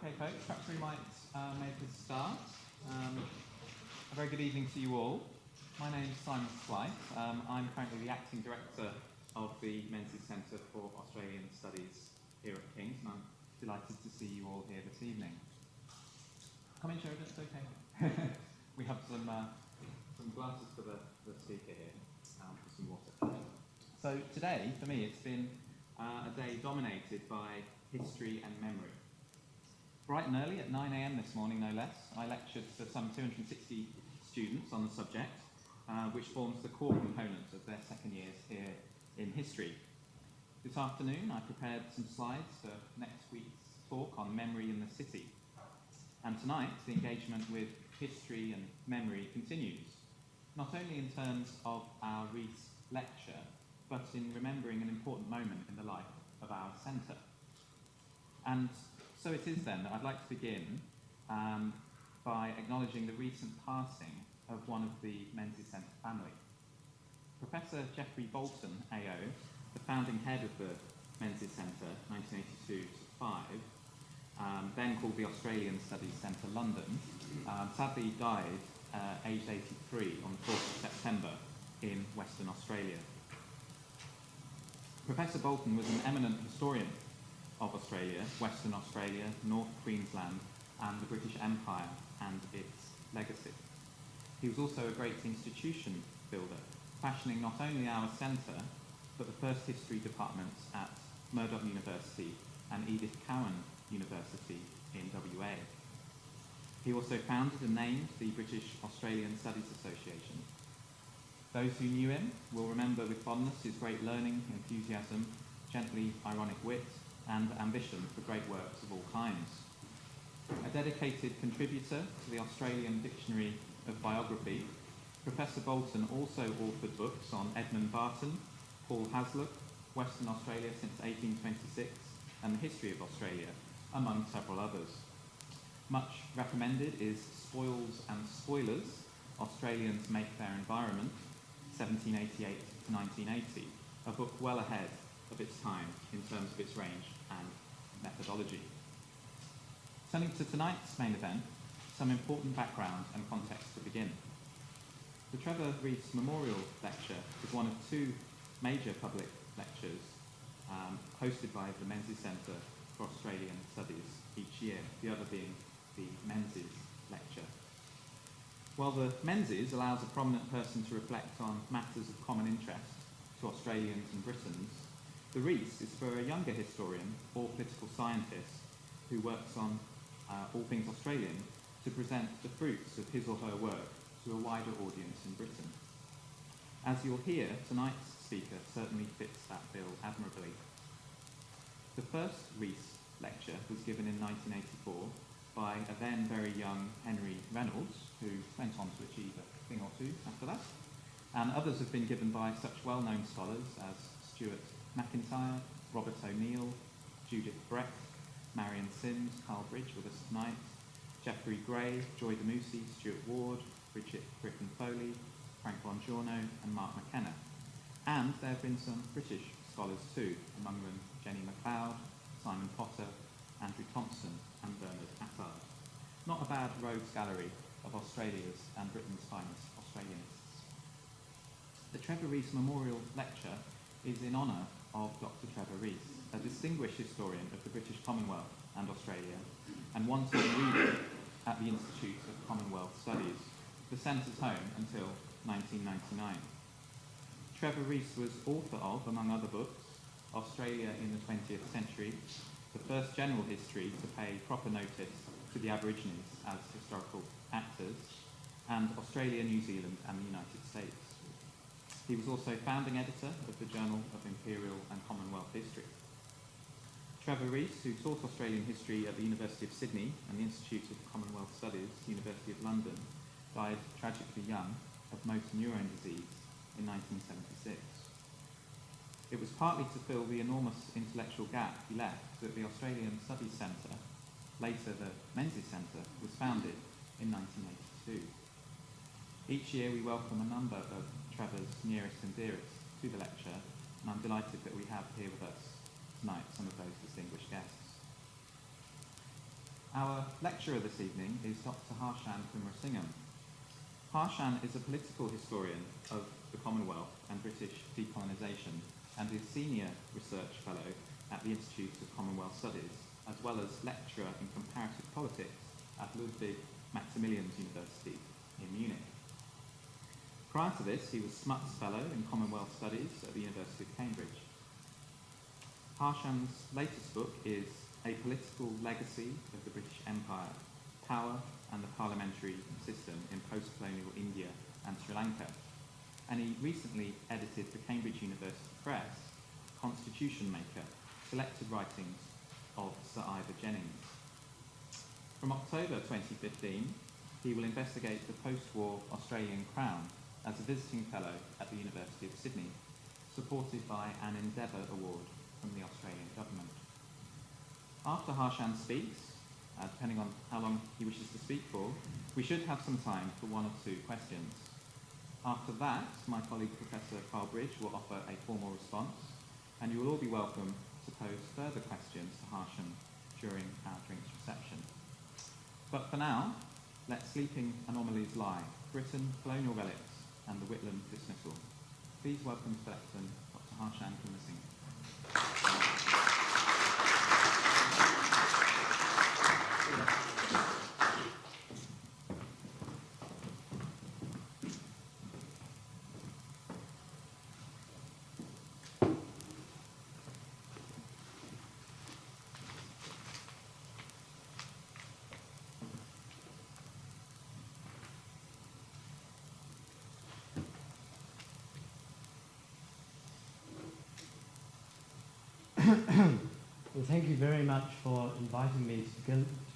Okay, folks, perhaps we might make a start. A very good evening to you all. My name is Simon Slight. I'm currently the Acting Director of the Menzies Centre for Australian Studies here at King's, and I'm delighted to see you all here this evening. Come in, Trevor, it's okay. We have some glasses for the speaker here, for some water. So today, for me, it's been a day dominated by history and memory. Bright and early at 9 a.m. this morning, no less, I lectured to some 260 students on the subject, which forms the core component of their second years here in history. This afternoon, I prepared some slides for next week's talk on memory in the city. And tonight, the engagement with history and memory continues, not only in terms of our Reece lecture, but in remembering an important moment in the life of our centre. And so it is then that I'd like to begin by acknowledging the recent passing of one of the Menzies Centre family. Professor Geoffrey Bolton, AO, the founding head of the Menzies Centre, 1982 to 5, then called the Australian Studies Centre London, sadly died aged 83 on the 4th of September in Western Australia. Professor Bolton was an eminent historian of Australia, Western Australia, North Queensland, and the British Empire and its legacy. He was also a great institution builder, fashioning not only our centre, but the first history departments at Murdoch University and Edith Cowan University in WA. He also founded and named the British Australian Studies Association. Those who knew him will remember with fondness his great learning, enthusiasm, gently ironic wit, and ambition for great works of all kinds. A dedicated contributor to the Australian Dictionary of Biography, Professor Bolton also authored books on Edmund Barton, Paul Hasluck, Western Australia since 1826, and the history of Australia, among several others. Much recommended is Spoils and Spoilers, Australians Make Their Environment, 1788 to 1980, a book well ahead of its time in terms of its range and methodology. Turning to tonight's main event, some important background and context to begin. The Trevor Reece Memorial Lecture is one of two major public lectures hosted by the Menzies Centre for Australian Studies each year, the other being the Menzies Lecture. While the Menzies allows a prominent person to reflect on matters of common interest to Australians and Britons, the Reece is for a younger historian or political scientist who works on all things Australian to present the fruits of his or her work to a wider audience in Britain. As you'll hear, tonight's speaker certainly fits that bill admirably. The first Reece lecture was given in 1984 by a then very young Henry Reynolds, who went on to achieve a thing or two after that, and others have been given by such well-known scholars as Stuart McIntyre, Robert O'Neill, Judith Brecht, Marion Sims, Carl Bridge with us tonight, Geoffrey Gray, Joy DeMusi, Stuart Ward, Bridget Griffin Foley, Frank Bongiorno and Mark McKenna. And there have been some British scholars too, among them Jenny MacLeod, Simon Potter, Andrew Thompson and Bernard Attard. Not a bad rogues gallery of Australia's and Britain's finest Australianists. The Trevor Reece Memorial Lecture is in honour of Dr. Trevor Reece, a distinguished historian of the British Commonwealth and Australia, and one-time reader at the Institute of Commonwealth Studies, the centre's home until 1999. Trevor Reece was author of, among other books, Australia in the 20th Century, the first general history to pay proper notice to the Aborigines as historical actors, and Australia, New Zealand and the United States. He was also founding editor of the Journal of Imperial and Commonwealth History. Trevor Reece, who taught Australian history at the University of Sydney and the Institute of Commonwealth Studies, University of London, died tragically young of motor neurone disease in 1976. It was partly to fill the enormous intellectual gap he left that the Australian Studies Centre, later the Menzies Centre, was founded in 1982. Each year we welcome a number of Trevor's nearest and dearest to the lecture, and I'm delighted that we have here with us tonight some of those distinguished guests. Our lecturer this evening is Dr. Harshan Kumarasingham. Harshan is a political historian of the Commonwealth and British decolonisation and is Senior Research Fellow at the Institute of Commonwealth Studies, as well as lecturer in comparative politics at Ludwig Maximilians University in Munich. Prior to this, he was Smuts Fellow in Commonwealth Studies at the University of Cambridge. Harshan's latest book is A Political Legacy of the British Empire, Power and the Parliamentary System in Post-Colonial India and Sri Lanka, and he recently edited the Cambridge University Press, Constitution Maker, Selected Writings of Sir Ivor Jennings. From October 2015, he will investigate the post-war Australian Crown as a visiting fellow at the University of Sydney, supported by an Endeavour Award from the Australian government. After Harshan speaks, depending on how long he wishes to speak for, we should have some time for one or two questions. After that, my colleague Professor Carl Bridge will offer a formal response, and you will all be welcome to pose further questions to Harshan during our drinks reception. But for now, let sleeping anomalies lie, Britain, colonial relics, and the Whitlam dismissal. Please welcome to the lectern Dr. Harshan Kumarasingham. Well, thank you very much for inviting me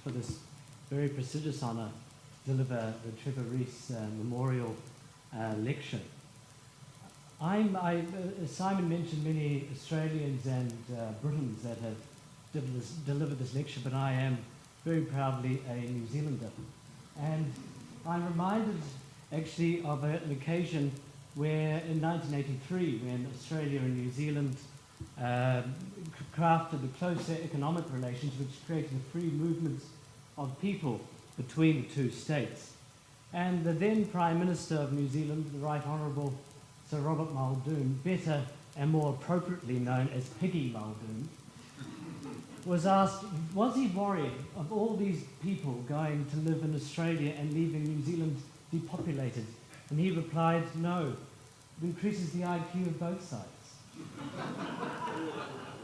for this very prestigious honour to deliver the Trevor Reece Memorial Lecture. As Simon mentioned, many Australians and Britons that have delivered this lecture, but I am very proudly a New Zealander. And I'm reminded actually of an occasion where in 1983, when Australia and New Zealand crafted the closer economic relations which created the free movements of people between the two states. And the then Prime Minister of New Zealand, the Right Honourable Sir Robert Muldoon, better and more appropriately known as Piggy Muldoon, was asked, was he worried of all these people going to live in Australia and leaving New Zealand depopulated? And he replied, no, it increases the IQ of both sides.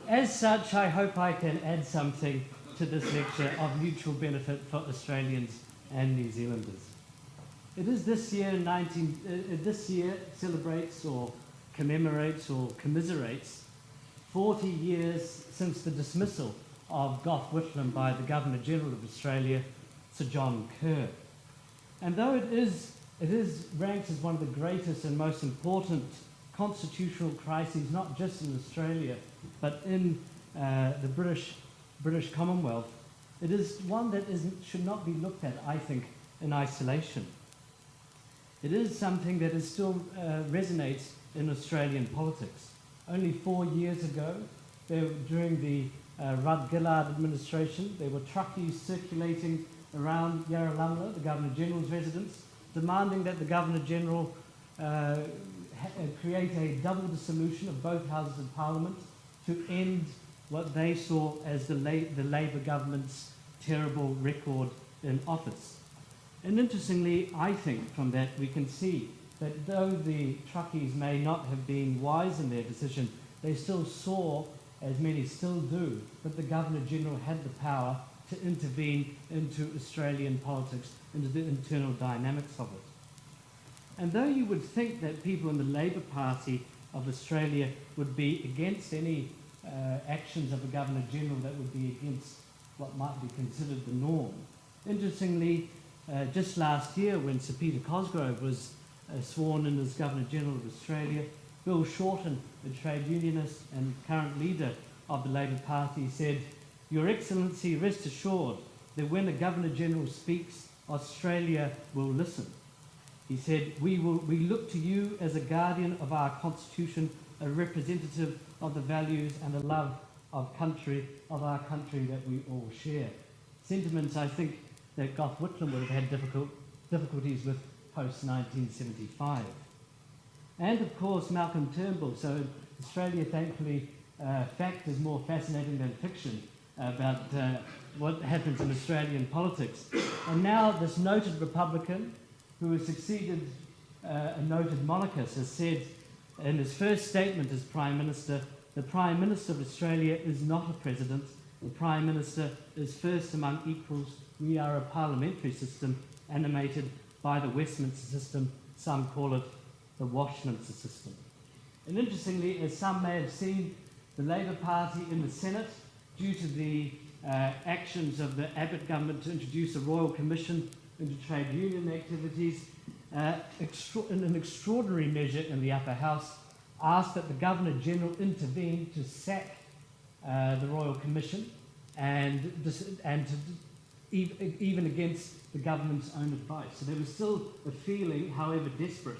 As such, I hope I can add something to this lecture of mutual benefit for Australians and New Zealanders. It is this year celebrates or commemorates or commiserates 40 years since the dismissal of Gough Whitlam by the Governor-General of Australia, Sir John Kerr. And though it is ranked as one of the greatest and most important constitutional crises, not just in Australia, but in the British Commonwealth, it is one that should not be looked at, I think, in isolation. It is something that still resonates in Australian politics. Only 4 years ago, during the Rudd-Gillard administration, there were truckies circulating around Yarralumla, the Governor-General's residence, demanding that the Governor-General create a double dissolution of both houses of Parliament to end what they saw as the Labour government's terrible record in office. And interestingly, I think from that we can see that though the truckies may not have been wise in their decision, they still saw, as many still do, that the Governor-General had the power to intervene into Australian politics, into the internal dynamics of it. And though you would think that people in the Labour Party of Australia would be against any actions of a Governor-General that would be against what might be considered the norm, interestingly, just last year when Sir Peter Cosgrove was sworn in as Governor-General of Australia, Bill Shorten, the trade unionist and current leader of the Labour Party, said, "Your Excellency, rest assured that when a Governor-General speaks, Australia will listen." He said, we look to you as a guardian of our Constitution, a representative of the values and the love of our country that we all share. sentiments I think that Gough Whitlam would have had difficulties with post-1975. And of course Malcolm Turnbull, so Australia thankfully fact is more fascinating than fiction about what happens in Australian politics. And now this noted Republican who has succeeded a noted monarchist has said in his first statement as Prime Minister, the Prime Minister of Australia is not a president, the Prime Minister is first among equals, we are a parliamentary system animated by the Westminster system, some call it the Washminster system. And interestingly, as some may have seen, the Labour Party in the Senate, due to the actions of the Abbott government to introduce a royal commission into trade union activities, in an extraordinary measure in the upper house, asked that the Governor-General intervene to sack the Royal Commission and even against the government's own advice. So there was still a feeling, however desperate,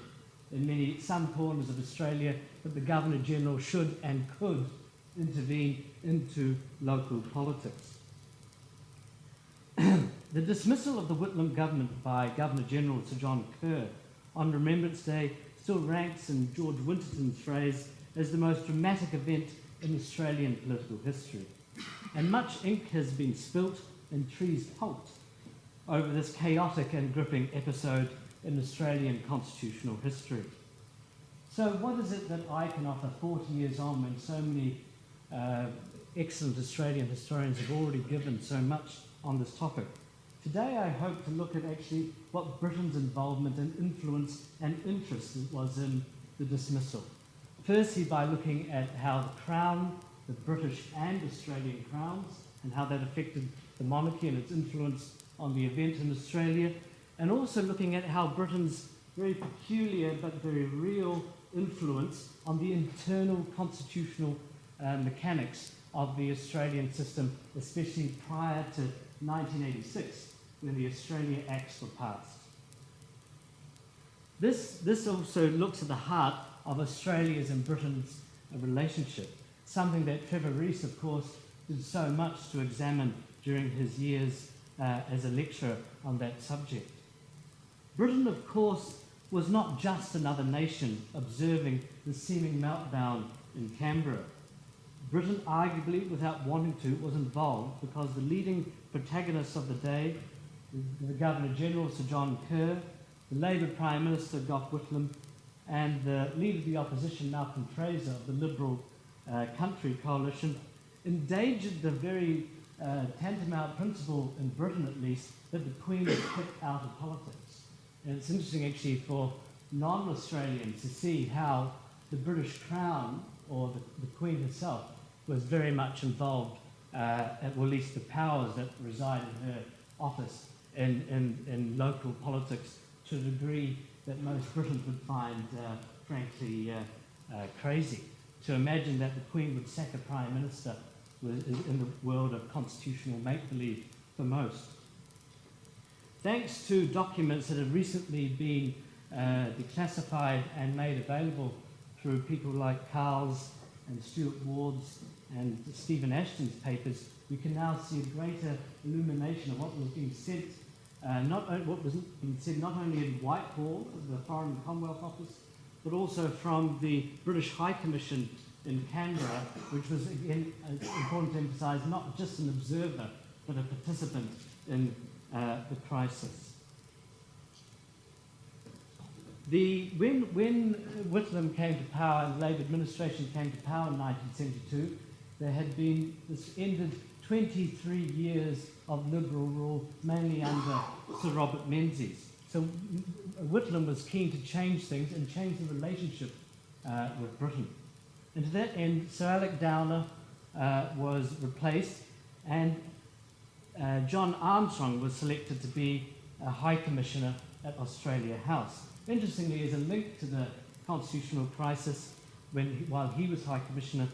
in some corners of Australia, that the Governor-General should and could intervene into local politics. The dismissal of the Whitlam government by Governor-General Sir John Kerr on Remembrance Day still ranks in George Winterton's phrase as the most dramatic event in Australian political history. And much ink has been spilt and trees pulped over this chaotic and gripping episode in Australian constitutional history. So what is it that I can offer 40 years on when so many excellent Australian historians have already given so much on this topic? Today I hope to look at actually what Britain's involvement and influence and interest was in the dismissal. Firstly, by looking at how the Crown, the British and Australian crowns, and how that affected the monarchy and its influence on the event in Australia, and also looking at how Britain's very peculiar but very real influence on the internal constitutional mechanics of the Australian system, especially prior to 1986, when the Australia Acts were passed. This also looks at the heart of Australia's and Britain's relationship, something that Trevor Reece, of course, did so much to examine during his years as a lecturer on that subject. Britain, of course, was not just another nation observing the seeming meltdown in Canberra. Britain, arguably, without wanting to, was involved because the leading protagonists of the day, the Governor-General Sir John Kerr, the Labour Prime Minister Gough Whitlam, and the Leader of the Opposition Malcolm Fraser of the Liberal Country Coalition, endangered the very tantamount principle, in Britain at least, that the Queen was kept out of politics. And it's interesting actually for non-Australians to see how the British Crown, or the Queen herself, was very much involved, or at least the powers that reside in her office in local politics, to a degree that most Britons would find, frankly, crazy. To imagine that the Queen would sack a Prime Minister was in the world of constitutional make-believe for most. Thanks to documents that have recently been declassified and made available through people like Carl's and Stuart Ward's and Stephen Ashton's papers, we can now see a greater illumination of what was being said, not only in Whitehall, the Foreign and Commonwealth Office, but also from the British High Commission in Canberra, which was, again, important to emphasise, not just an observer, but a participant in the crisis. When Whitlam came to power and the Labour administration came to power in 1972, there had been, this ended 23 years of Liberal rule, mainly under Sir Robert Menzies. So Whitlam was keen to change things and change the relationship with Britain. And to that end, Sir Alec Downer was replaced, and John Armstrong was selected to be a High Commissioner at Australia House. Interestingly, as a link to the constitutional crisis, while he was High Commissioner,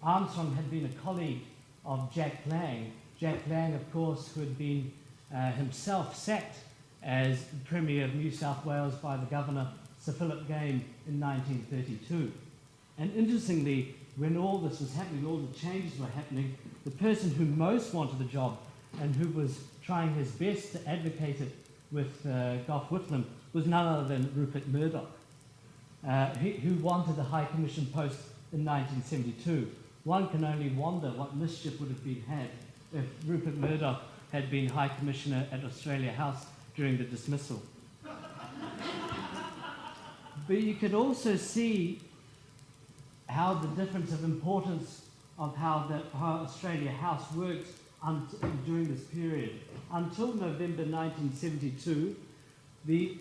Armstrong had been a colleague of Jack Lang. Jack Lang, of course, who had been himself sacked as Premier of New South Wales by the Governor, Sir Philip Game, in 1932. And interestingly, when all this was happening, all the changes were happening, the person who most wanted the job and who was trying his best to advocate it with Gough Whitlam was none other than Rupert Murdoch, who wanted the High Commission post in 1972. One can only wonder what mischief would have been had if Rupert Murdoch had been High Commissioner at Australia House during the dismissal. But you could also see how the difference of importance of how Australia House worked during this period. Until November 1972, the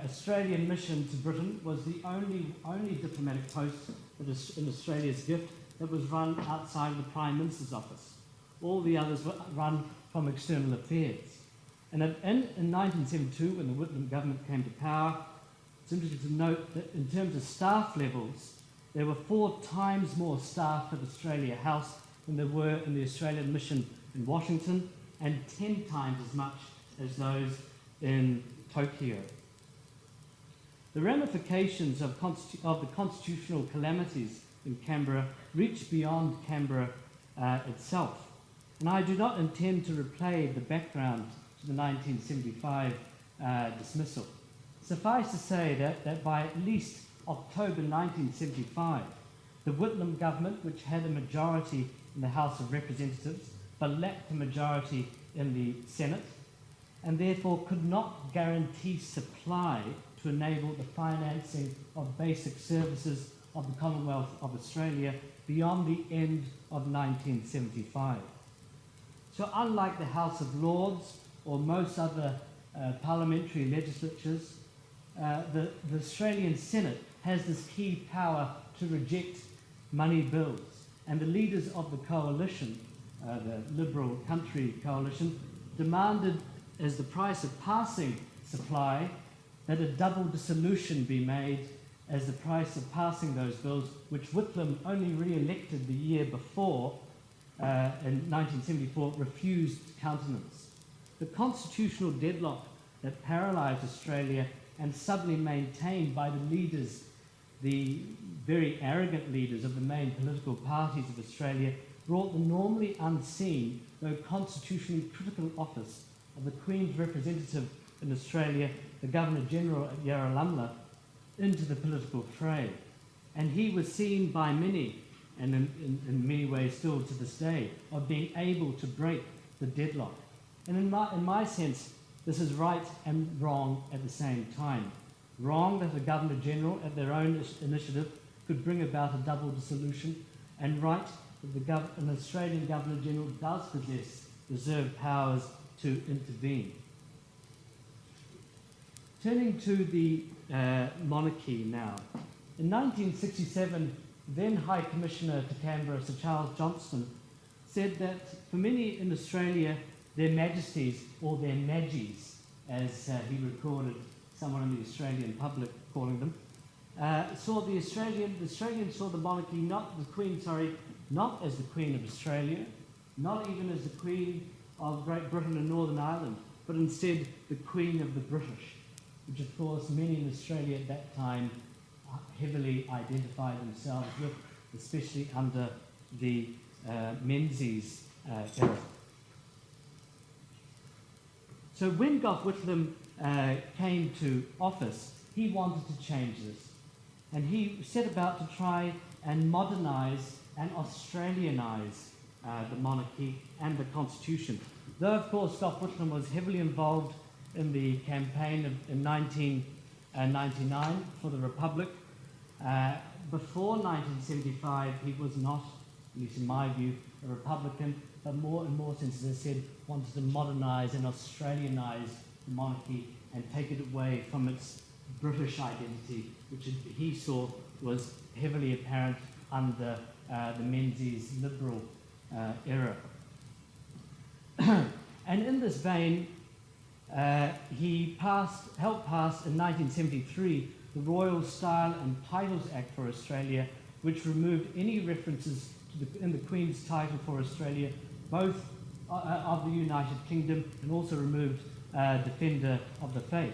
Australian mission to Britain was the only diplomatic post in Australia's gift that was run outside of the Prime Minister's office. All the others were run from external affairs. And in 1972, when the Whitlam government came to power, it's interesting to note that in terms of staff levels, there were 4 times more staff at Australia House than there were in the Australian mission in Washington, and 10 times as much as those in Tokyo. The ramifications of the constitutional calamities in Canberra reach beyond Canberra itself. And I do not intend to replay the background to the 1975 dismissal. Suffice to say that by at least October 1975, the Whitlam government, which had a majority in the House of Representatives, but lacked a majority in the Senate, and therefore could not guarantee supply to enable the financing of basic services of the Commonwealth of Australia beyond the end of 1975. So unlike the House of Lords or most other parliamentary legislatures, the Australian Senate has this key power to reject money bills. And the leaders of the coalition, the Liberal Country Coalition, demanded as the price of passing supply that a double dissolution be made as the price of passing those bills, which Whitlam, only re-elected the year before, in 1974, refused countenance. The constitutional deadlock that paralysed Australia and suddenly maintained by the leaders, the very arrogant leaders of the main political parties of Australia, brought the normally unseen, though constitutionally critical office of the Queen's representative in Australia, the Governor-General at Yarralumla, into the political fray. And he was seen by many, and in many ways still to this day, of being able to break the deadlock. And in my sense, this is right and wrong at the same time. Wrong that the Governor-General, at their own initiative, could bring about a double dissolution, and right that an Australian Governor-General does possess reserved powers to intervene. Turning to the monarchy now. In 1967, then High Commissioner to Canberra, Sir Charles Johnston, said that for many in Australia, their majesties, or their maggies, as he recorded someone in the Australian public calling them, the Australians saw the monarchy, not as the Queen of Australia, not even as the Queen of Great Britain and Northern Ireland, but instead the Queen of the British, which of course many in Australia at that time heavily identified themselves with, especially under the Menzies era. So when Gough Whitlam came to office, he wanted to change this. And he set about to try and modernise and Australianise the monarchy and the constitution. Though, of course, Gough Whitlam was heavily involved in the campaign in 1999 for the Republic. Before 1975, he was not, at least in my view, a Republican, but more and more, since as I said, wanted to modernise and Australianise the monarchy and take it away from its British identity, which he saw was heavily apparent under the Menzies Liberal era. And in this vein, he helped pass in 1973 the Royal Style and Titles Act for Australia, which removed any references in the Queen's title for Australia, both of the United Kingdom, and also removed Defender of the Faith.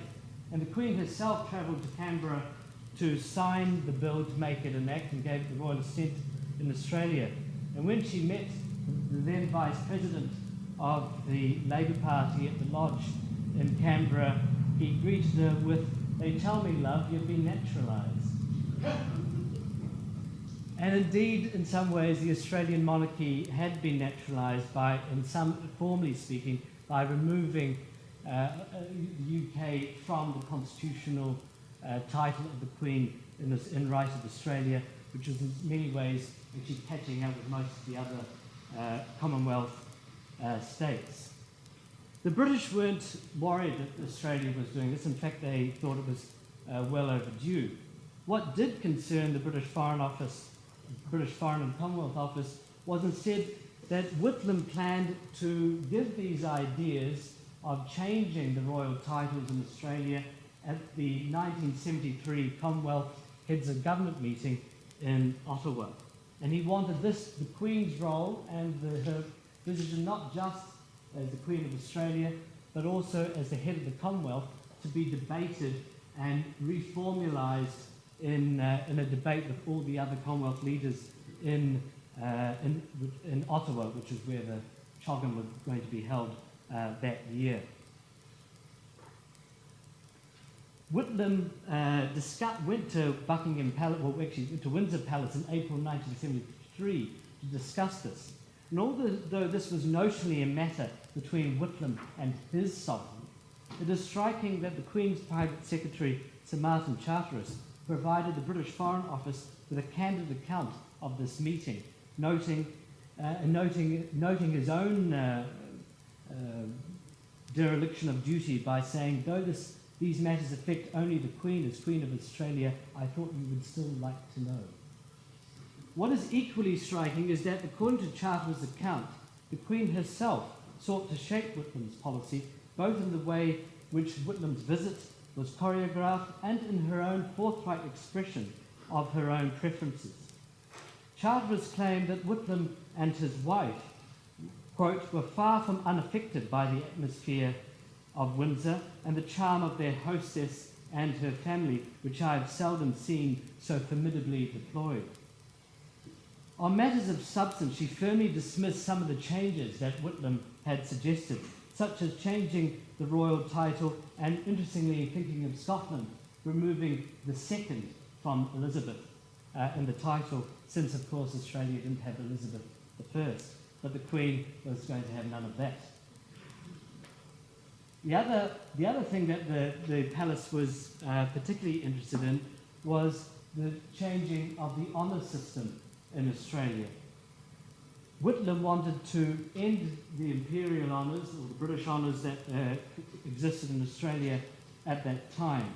And the Queen herself travelled to Canberra to sign the bill to make it an act and gave the royal assent in Australia. And when she met the then Vice President of the Labour Party at the Lodge in Canberra, he greeted her with, "They tell me, love, you've been naturalised." And indeed, in some ways, the Australian monarchy had been naturalised by, in some, formally speaking, by removing the UK from the constitutional title of the Queen in right of Australia, which was in many ways actually catching up with most of the other Commonwealth states. The British weren't worried that Australia was doing this. In fact, they thought it was well overdue. What did concern the British Foreign Office, British Foreign and Commonwealth Office, was instead that Whitlam planned to give these ideas of changing the royal titles in Australia at the 1973 Commonwealth Heads of Government meeting in Ottawa. And he wanted this, the Queen's role and her position, not just as the Queen of Australia, but also as the head of the Commonwealth, to be debated and reformalised in a debate with all the other Commonwealth leaders in Ottawa, which is where the CHOGM was going to be held that year. Whitlam went to Buckingham Palace, well, actually went to Windsor Palace in April 1973 to discuss this. And although this was notionally a matter between Whitlam and his sovereign, it is striking that the Queen's Private Secretary, Sir Martin Charteris, provided the British Foreign Office with a candid account of this meeting, noting his own dereliction of duty by saying, "Though these matters affect only the Queen as Queen of Australia, I thought you would still like to know." What is equally striking is that, according to Charteris' account, the Queen herself sought to shape Whitlam's policy, both in the way which Whitlam's visit was choreographed and in her own forthright expression of her own preferences. Charteris claimed that Whitlam and his wife, quote, "were far from unaffected by the atmosphere of Windsor and the charm of their hostess and her family, which I have seldom seen so formidably deployed." On matters of substance, she firmly dismissed some of the changes that Whitlam had suggested, such as changing the royal title and, interestingly, thinking of Scotland, removing the second from Elizabeth in the title, since, of course, Australia didn't have Elizabeth I, but the Queen was going to have none of that. The other thing that the palace was particularly interested in was the changing of the honour system in Australia. Whitlam wanted to end the imperial honours, or the British honours that existed in Australia at that time.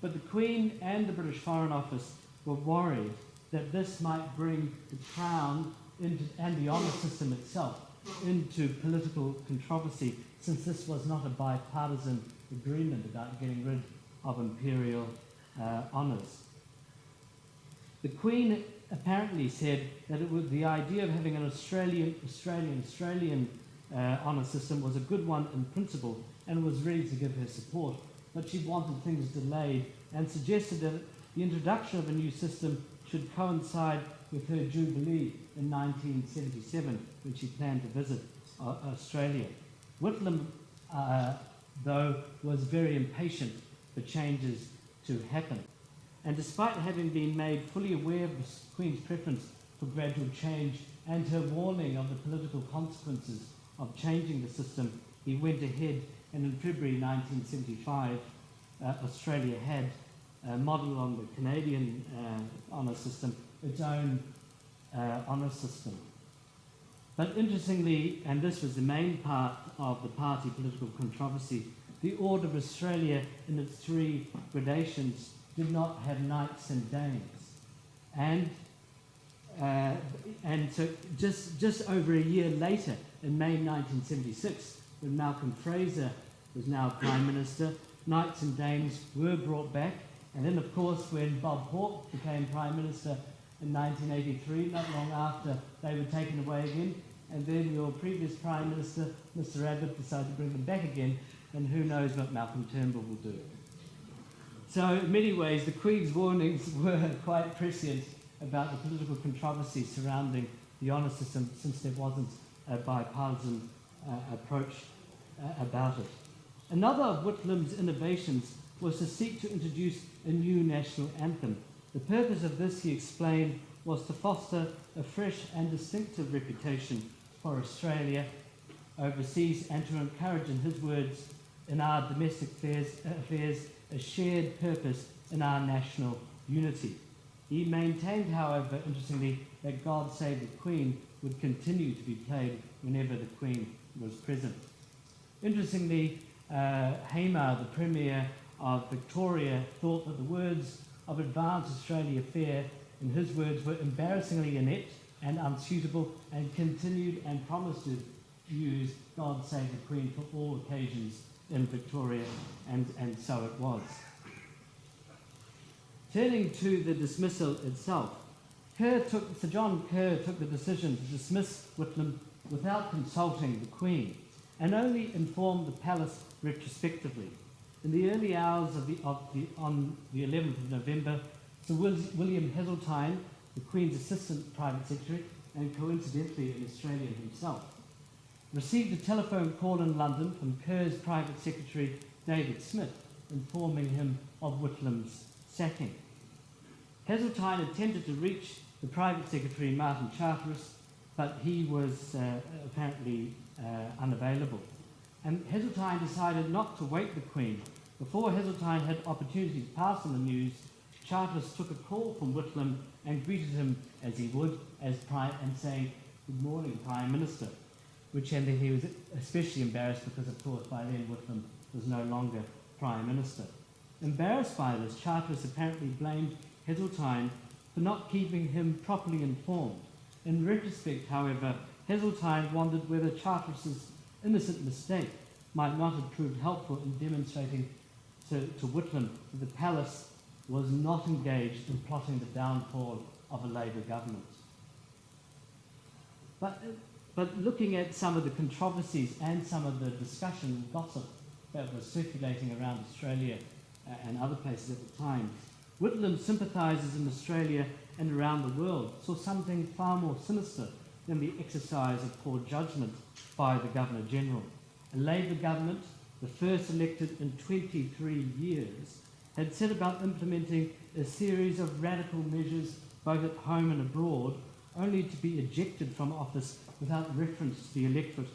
But the Queen and the British Foreign Office were worried that this might bring the Crown and the honour system itself into political controversy, since this was not a bipartisan agreement about getting rid of imperial honours. The Queen apparently said that the idea of having an Australian honour system was a good one in principle and was ready to give her support, but she wanted things delayed and suggested that the introduction of a new system should coincide with her jubilee in 1977, when she planned to visit Australia. Whitlam, though, was very impatient for changes to happen. And despite having been made fully aware of the Queen's preference for gradual change and her warning of the political consequences of changing the system, he went ahead, and in February 1975, Australia had, modelled on the Canadian honour system, its own honour system. But interestingly, and this was the main part of the party political controversy, the Order of Australia in its three gradations did not have knights and dames. And so just over a year later, in May 1976, when Malcolm Fraser was now Prime Minister, knights and dames were brought back. And then, of course, when Bob Hawke became Prime Minister in 1983, not long after, they were taken away again. And then your previous Prime Minister, Mr. Abbott, decided to bring them back again. And who knows what Malcolm Turnbull will do. So, in many ways, the Queen's warnings were quite prescient about the political controversy surrounding the honour system, since there wasn't a bipartisan approach about it. Another of Whitlam's innovations was to seek to introduce a new national anthem. The purpose of this, he explained, was to foster a fresh and distinctive reputation for Australia overseas and to encourage, in his words, in our domestic affairs, a shared purpose in our national unity. He maintained, however, interestingly, that God Save the Queen would continue to be played whenever the Queen was present. Interestingly, Hamer, the Premier of Victoria, thought that the words of Advance Australia Fair, in his words, were embarrassingly inept and unsuitable, and continued and promised to use God Save the Queen for all occasions in Victoria, and so it was. Turning to the dismissal itself, Sir John Kerr took the decision to dismiss Whitlam without consulting the Queen, and only informed the palace retrospectively. In the early hours on the 11th of November, Sir William Heseltine, the Queen's assistant private secretary, and coincidentally an Australian himself, received a telephone call in London from Kerr's private secretary, David Smith, informing him of Whitlam's sacking. Heseltine attempted to reach the private secretary, Martin Charteris, but he was apparently unavailable. And Heseltine decided not to wake the Queen. Before Heseltine had opportunity to pass on the news, Charteris took a call from Whitlam and greeted him as he would, and saying, "Good morning, Prime Minister," which ended he was especially embarrassed because, of course, by then Whitlam was no longer Prime Minister. Embarrassed by this, Charteris apparently blamed Heseltine for not keeping him properly informed. In retrospect, however, Heseltine wondered whether Charteris's innocent mistake might not have proved helpful in demonstrating to Whitlam that the palace was not engaged in plotting the downfall of a Labour government. But looking at some of the controversies and some of the discussion and gossip that was circulating around Australia and other places at the time, Whitlam sympathisers in Australia and around the world saw something far more sinister than the exercise of poor judgment by the Governor-General. A Labour government, the first elected in 23 years, had set about implementing a series of radical measures both at home and abroad, only to be ejected from office without reference to the electorate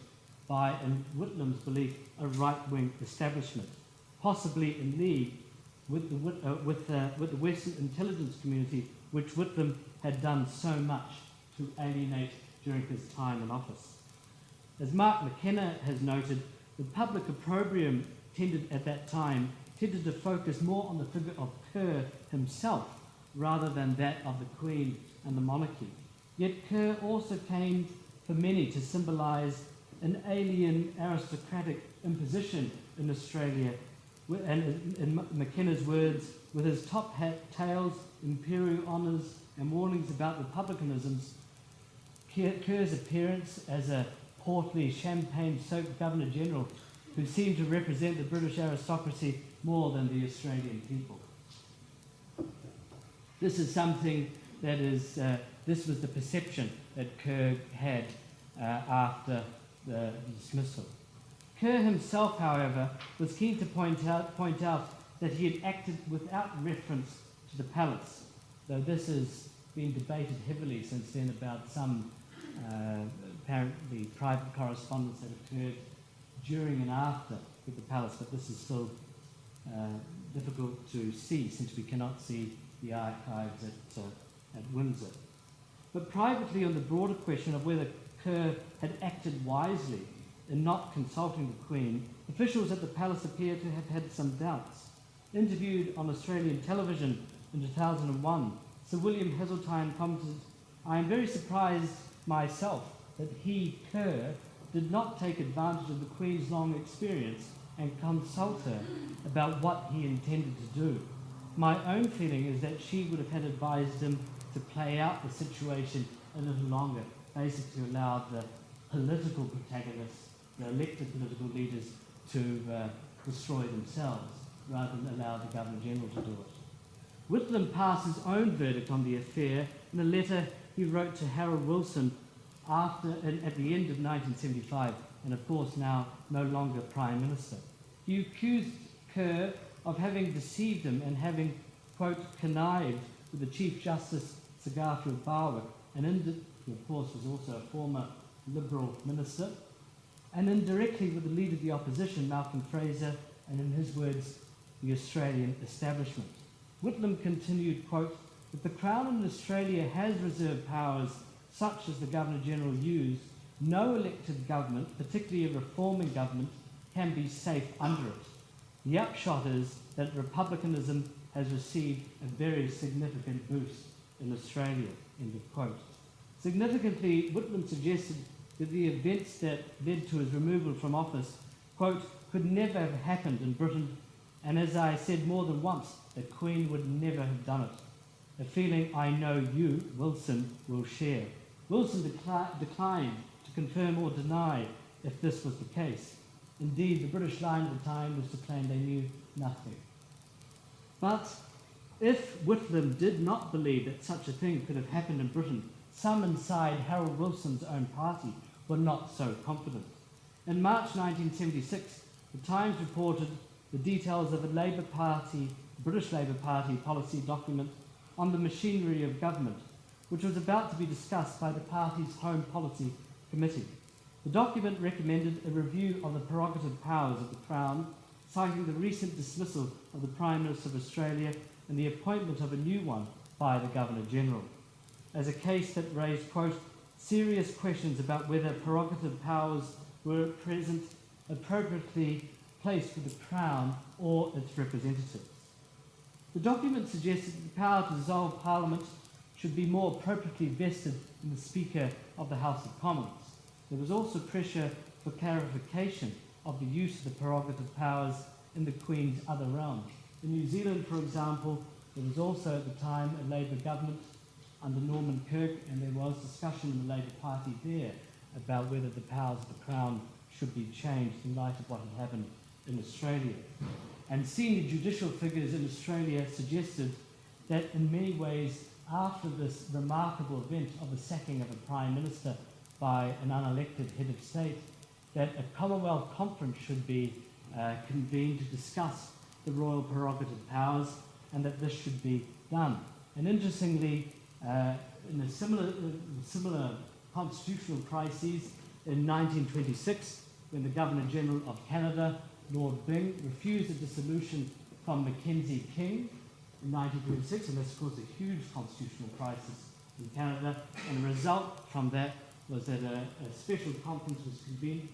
by, in Whitlam's belief, a right-wing establishment, possibly in league with the Western intelligence community, which Whitlam had done so much to alienate during his time in office. As Mark McKenna has noted, the public opprobrium at that time tended to focus more on the figure of Kerr himself rather than that of the Queen and the monarchy. Yet Kerr also came for many to symbolise an alien aristocratic imposition in Australia, and in McKenna's words, with his top hat, tails, imperial honours and warnings about republicanisms, Kerr's appearance as a portly, champagne-soaked Governor-General who seemed to represent the British aristocracy more than the Australian people. This is something that is, this was the perception that Kerr had after the dismissal. Kerr himself, however, was keen to point out that he had acted without reference to the palace, though this has been debated heavily since then about some apparently private correspondence that occurred during and after with the palace, but this is still difficult to see since we cannot see the archives at Windsor. But privately, on the broader question of whether Kerr had acted wisely in not consulting the Queen, officials at the palace appear to have had some doubts. Interviewed on Australian television in 2001, Sir William Heseltine commented, "I am very surprised myself that he, Kerr, did not take advantage of the Queen's long experience and consult her about what he intended to do. My own feeling is that she would have had advised him to play out the situation a little longer, basically allow the political protagonists, the elected political leaders, to destroy themselves rather than allow the Governor-General to do it." Whitlam passed his own verdict on the affair in a letter he wrote to Harold Wilson at the end of 1975, and of course now no longer Prime Minister. He accused Kerr of having deceived him and having, quote, connived with the Chief Justice Sir Garfield Barwick, who of course was also a former Liberal minister, and indirectly with the leader of the opposition, Malcolm Fraser, and in his words, the Australian establishment. Whitlam continued, quote, "If the Crown in Australia has reserved powers such as the Governor-General used, no elected government, particularly a reforming government, can be safe under it. The upshot is that republicanism has received a very significant boost in Australia," end of quote. Significantly, Whitlam suggested that the events that led to his removal from office, quote, "could never have happened in Britain, and as I said more than once, the Queen would never have done it. A feeling I know you, Wilson, will share." Wilson declined to confirm or deny if this was the case. Indeed, the British line at the time was to claim they knew nothing. But if Whitlam did not believe that such a thing could have happened in Britain, some inside Harold Wilson's own party were not so confident. In March 1976, the Times reported the details of a British Labour Party policy document on the machinery of government, which was about to be discussed by the party's Home Policy Committee. The document recommended a review of the prerogative powers of the Crown, citing the recent dismissal of the Prime Minister of Australia and the appointment of a new one by the Governor-General, as a case that raised, quote, "serious questions about whether prerogative powers were at present appropriately placed with the Crown or its representatives." The document suggested that the power to dissolve Parliament should be more appropriately vested in the Speaker of the House of Commons. There was also pressure for clarification of the use of the prerogative powers in the Queen's other realms. In New Zealand, for example, there was also at the time a Labour government under Norman Kirk, and there was discussion in the Labour Party there about whether the powers of the Crown should be changed in light of what had happened in Australia. And senior judicial figures in Australia suggested that in many ways, after this remarkable event of the sacking of a Prime Minister by an unelected head of state, that a Commonwealth conference should be convened to discuss the royal prerogative powers, and that this should be done. And interestingly, in a similar constitutional crisis in 1926, when the Governor-General of Canada, Lord Byng, refused a dissolution from Mackenzie King in 1926, and this caused a huge constitutional crisis in Canada, and the result from that was that a special conference was convened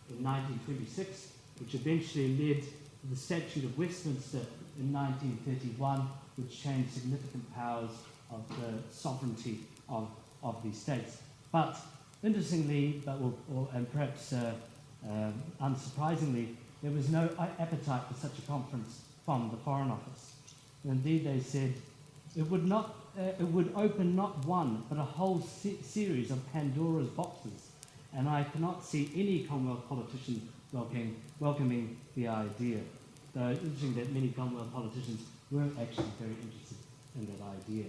in 1926, which eventually led to the Statute of Westminster in 1931, which changed significant powers of the sovereignty of these states. But interestingly, and perhaps unsurprisingly, there was no appetite for such a conference from the Foreign Office. And indeed, they said it would open not one, but a whole series of Pandora's boxes, and I cannot see any Commonwealth politician welcoming the idea. Though it's interesting that many Commonwealth politicians were actually very interested in that idea.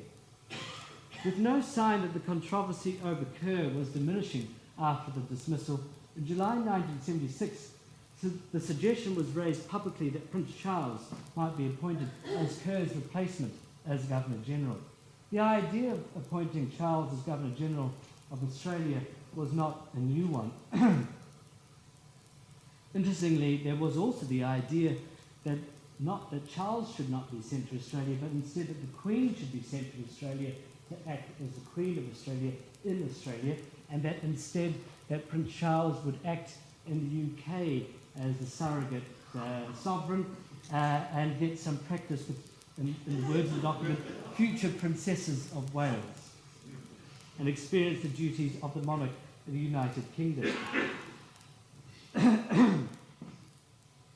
With no sign that the controversy over Kerr was diminishing after the dismissal, in July 1976, the suggestion was raised publicly that Prince Charles might be appointed as Kerr's replacement as Governor-General. The idea of appointing Charles as Governor-General of Australia was not a new one. Interestingly, there was also the idea that not that Charles should not be sent to Australia, but instead that the Queen should be sent to Australia to act as the Queen of Australia in Australia, and that instead that Prince Charles would act in the UK as the surrogate sovereign and get some practice with, in the words of the document, future princesses of Wales, and experience the duties of the monarch of the United Kingdom.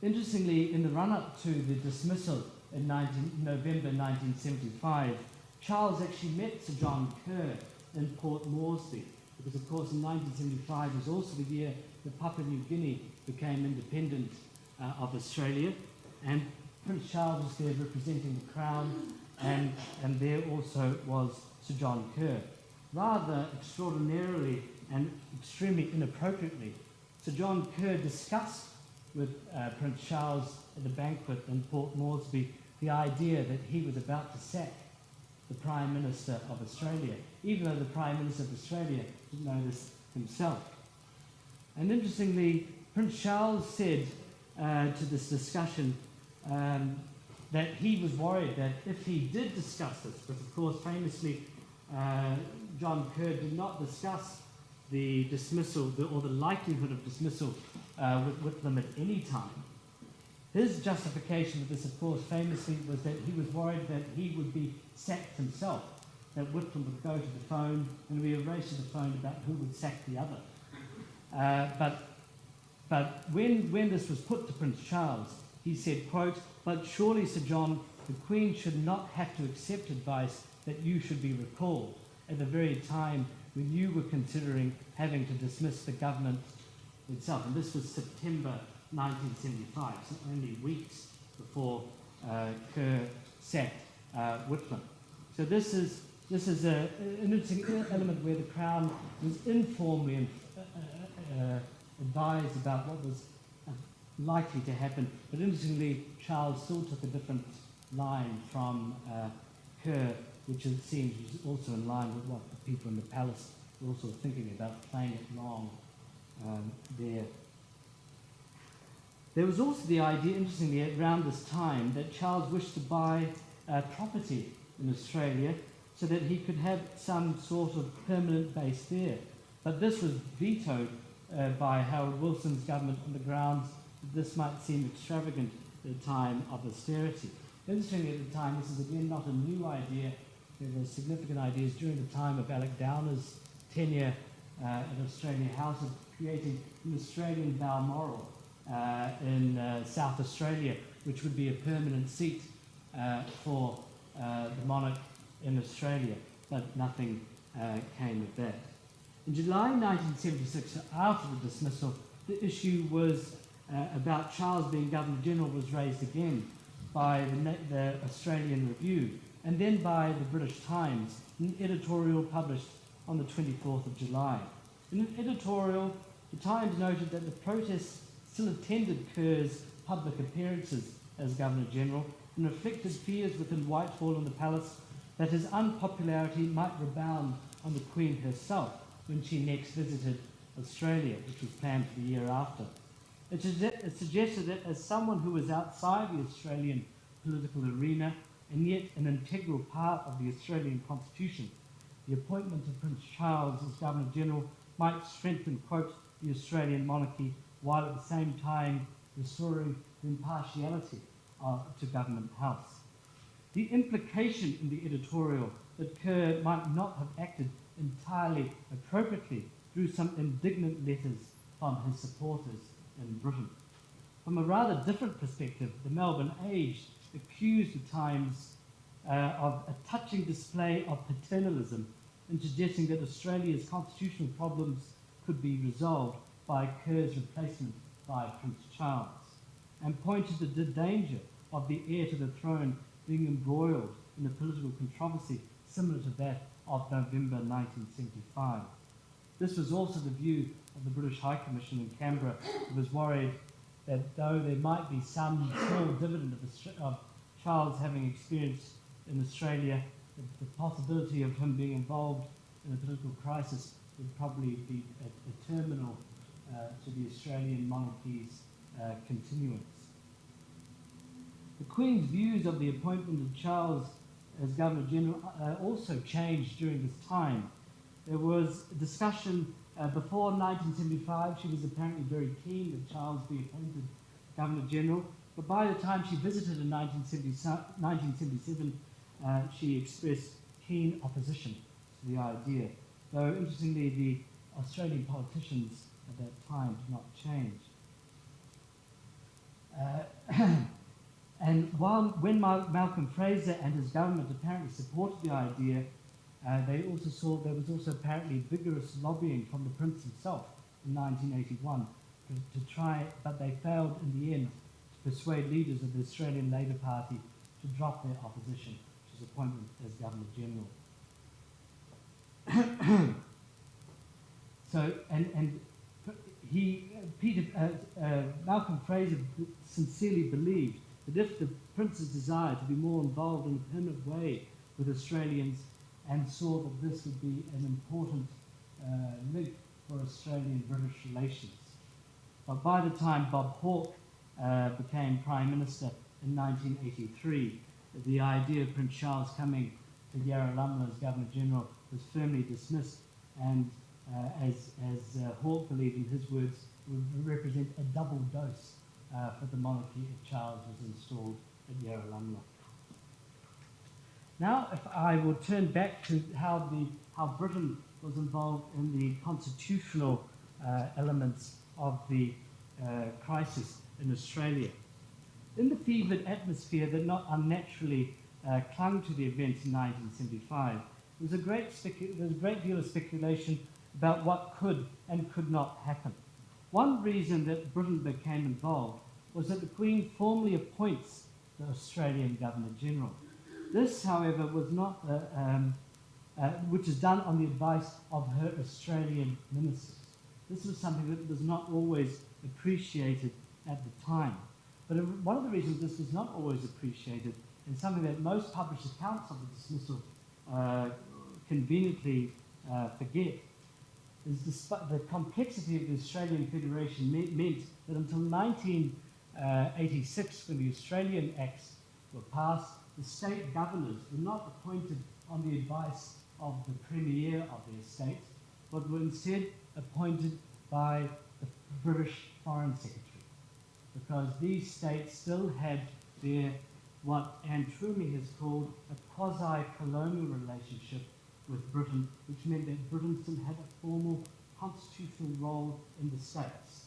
Interestingly, in the run-up to the dismissal in November 1975, Charles actually met Sir John Kerr in Port Moresby, because of course in 1975 was also the year that Papua New Guinea became independent of Australia, and Prince Charles was there representing the Crown, and there also was Sir John Kerr. Rather extraordinarily and extremely inappropriately, Sir John Kerr discussed with Prince Charles at the banquet in Port Moresby the idea that he was about to sack the Prime Minister of Australia, even though the Prime Minister of Australia didn't know this himself. And interestingly, Prince Charles said to this discussion that he was worried that if he did discuss this, because of course famously John Kerr did not discuss the dismissal or the likelihood of dismissal with Whitlam at any time. His justification for this, of course, famously was that he was worried that he would be sacked himself, that Whitlam would go to the phone and be a race to the phone about who would sack the other. But when this was put to Prince Charles, he said, quote, "But surely, Sir John, the Queen should not have to accept advice that you should be recalled at the very time when you were considering having to dismiss the government itself." And this was September 1975, so only weeks before Kerr sacked Whitlam. So this is an interesting element where the Crown was informally advised about what was likely to happen. But interestingly, Charles still took a different line from Kerr, which it seems was also in line with what the people in the palace were also thinking about playing it long there. There was also the idea, interestingly, around this time that Charles wished to buy property in Australia so that he could have some sort of permanent base there. But this was vetoed by Harold Wilson's government on the grounds that this might seem extravagant at a time of austerity. Interestingly, at the time, this is again not a new idea. There were significant ideas during the time of Alec Downer's tenure at Australia House of creating an Australian Balmoral in South Australia, which would be a permanent seat for the monarch in Australia, but nothing came of that. In July 1976, after the dismissal, the issue was about Charles being Governor-General was raised again by the Australian Review and then by the British Times, an editorial published on the 24th of July. In an editorial, the Times noted that the protests still attended Kerr's public appearances as Governor-General and reflected fears within Whitehall and the palace that his unpopularity might rebound on the Queen herself when she next visited Australia, which was planned for the year after. It suggested that as someone who was outside the Australian political arena and yet an integral part of the Australian Constitution, the appointment of Prince Charles as Governor-General might strengthen, quote, the Australian monarchy while at the same time restoring the impartiality to Government House. The implication in the editorial that Kerr might not have acted entirely appropriately drew some indignant letters from his supporters in Britain. From a rather different perspective, the Melbourne Age accused the Times of a touching display of paternalism in suggesting that Australia's constitutional problems could be resolved by Kerr's replacement by Prince Charles, and pointed to the danger of the heir to the throne being embroiled in a political controversy similar to that of November 1975. This was also the view of the British High Commission in Canberra, who was worried that though there might be some small dividend of Charles having experience in Australia, the possibility of him being involved in a political crisis would probably be a terminal to the Australian monarchy's continuance. The Queen's views of the appointment of Charles as Governor-General also changed during this time. There was a discussion before 1975. She was apparently very keen that Charles be appointed Governor-General, but by the time she visited in 1977, she expressed keen opposition to the idea, though interestingly the Australian politicians at that time did not change. And when Malcolm Fraser and his government apparently supported the idea, they also saw there was also apparently vigorous lobbying from the Prince himself in 1981 to try, but they failed in the end to persuade leaders of the Australian Labor Party to drop their opposition to his appointment as Governor-General. So, and Malcolm Fraser sincerely believed that if the prince's desire to be more involved in a permanent way with Australians, and saw that this would be an important link for Australian-British relations. But by the time Bob Hawke became Prime Minister in 1983, the idea of Prince Charles coming to Yarralumla as Governor-General was firmly dismissed, and as Hawke believed in his words, would represent a double dose for the monarchy if Charles was installed at Yarralumla. Now, if I will turn back to how Britain was involved in the constitutional elements of the crisis in Australia. In the fevered atmosphere that not unnaturally clung to the events in 1975, there was a great deal of speculation about what could and could not happen. One reason that Britain became involved was that the Queen formally appoints the Australian Governor-General. This, however, was not, which is done on the advice of her Australian ministers. This was something that was not always appreciated at the time. But one of the reasons this was not always appreciated, and something that most published accounts of the dismissal conveniently forget, is despite the complexity of the Australian Federation meant that until 1986, when the Australian Acts were passed, the state governors were not appointed on the advice of the Premier of their state, but were instead appointed by the British Foreign Secretary, because these states still had their, what Anne Trumy has called, a quasi-colonial relationship with Britain, which meant that Britain still had a formal constitutional role in the states.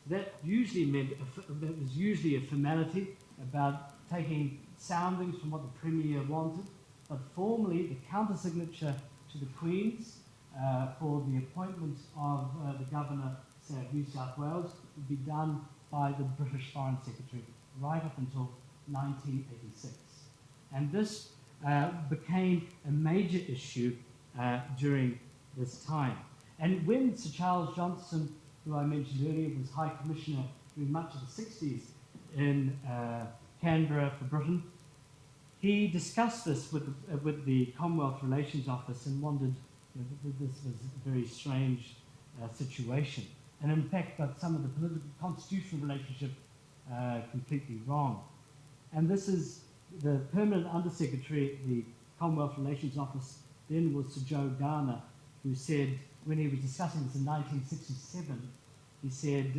That usually meant, that was usually a formality about taking soundings from what the Premier wanted, but formally the countersignature to the Queen's for the appointment of the Governor, say, of New South Wales would be done by the British Foreign Secretary right up until 1986. And this became a major issue during this time. And when Sir Charles Johnson, who I mentioned earlier, was High Commissioner during much of the 60s in Canberra for Britain, he discussed this with the Commonwealth Relations Office and wondered that this was a very strange situation. And in fact, got some of the political constitutional relationship completely wrong. And this is the permanent undersecretary at the Commonwealth Relations Office then was Sir Joe Garner, who said, when he was discussing this in 1967, he said,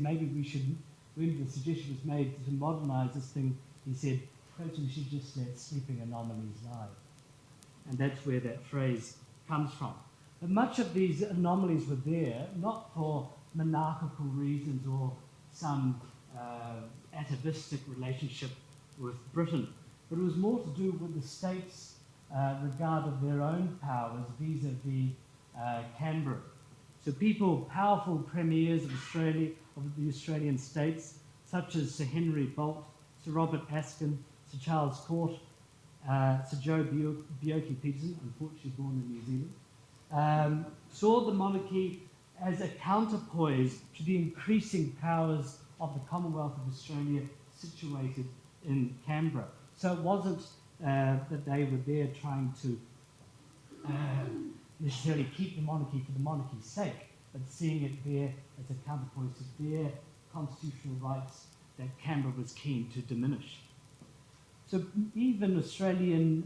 maybe we should, when the suggestion was made to modernise this thing, he said, perhaps we should just let sleeping anomalies lie. And that's where that phrase comes from. But much of these anomalies were there, not for monarchical reasons or some atavistic relationship with Britain, but it was more to do with the states' regard of their own powers vis-a-vis Canberra. So powerful premiers of Australia, of the Australian states, such as Sir Henry Bolt, Sir Robert Askin, Sir Charles Court, Sir Joe Bioki-Peterson, unfortunately born in New Zealand, saw the monarchy as a counterpoise to the increasing powers of the Commonwealth of Australia situated in Canberra. So it wasn't that they were there trying to necessarily keep the monarchy for the monarchy's sake, but seeing it there as a counterpoise to their constitutional rights that Canberra was keen to diminish. So even Australian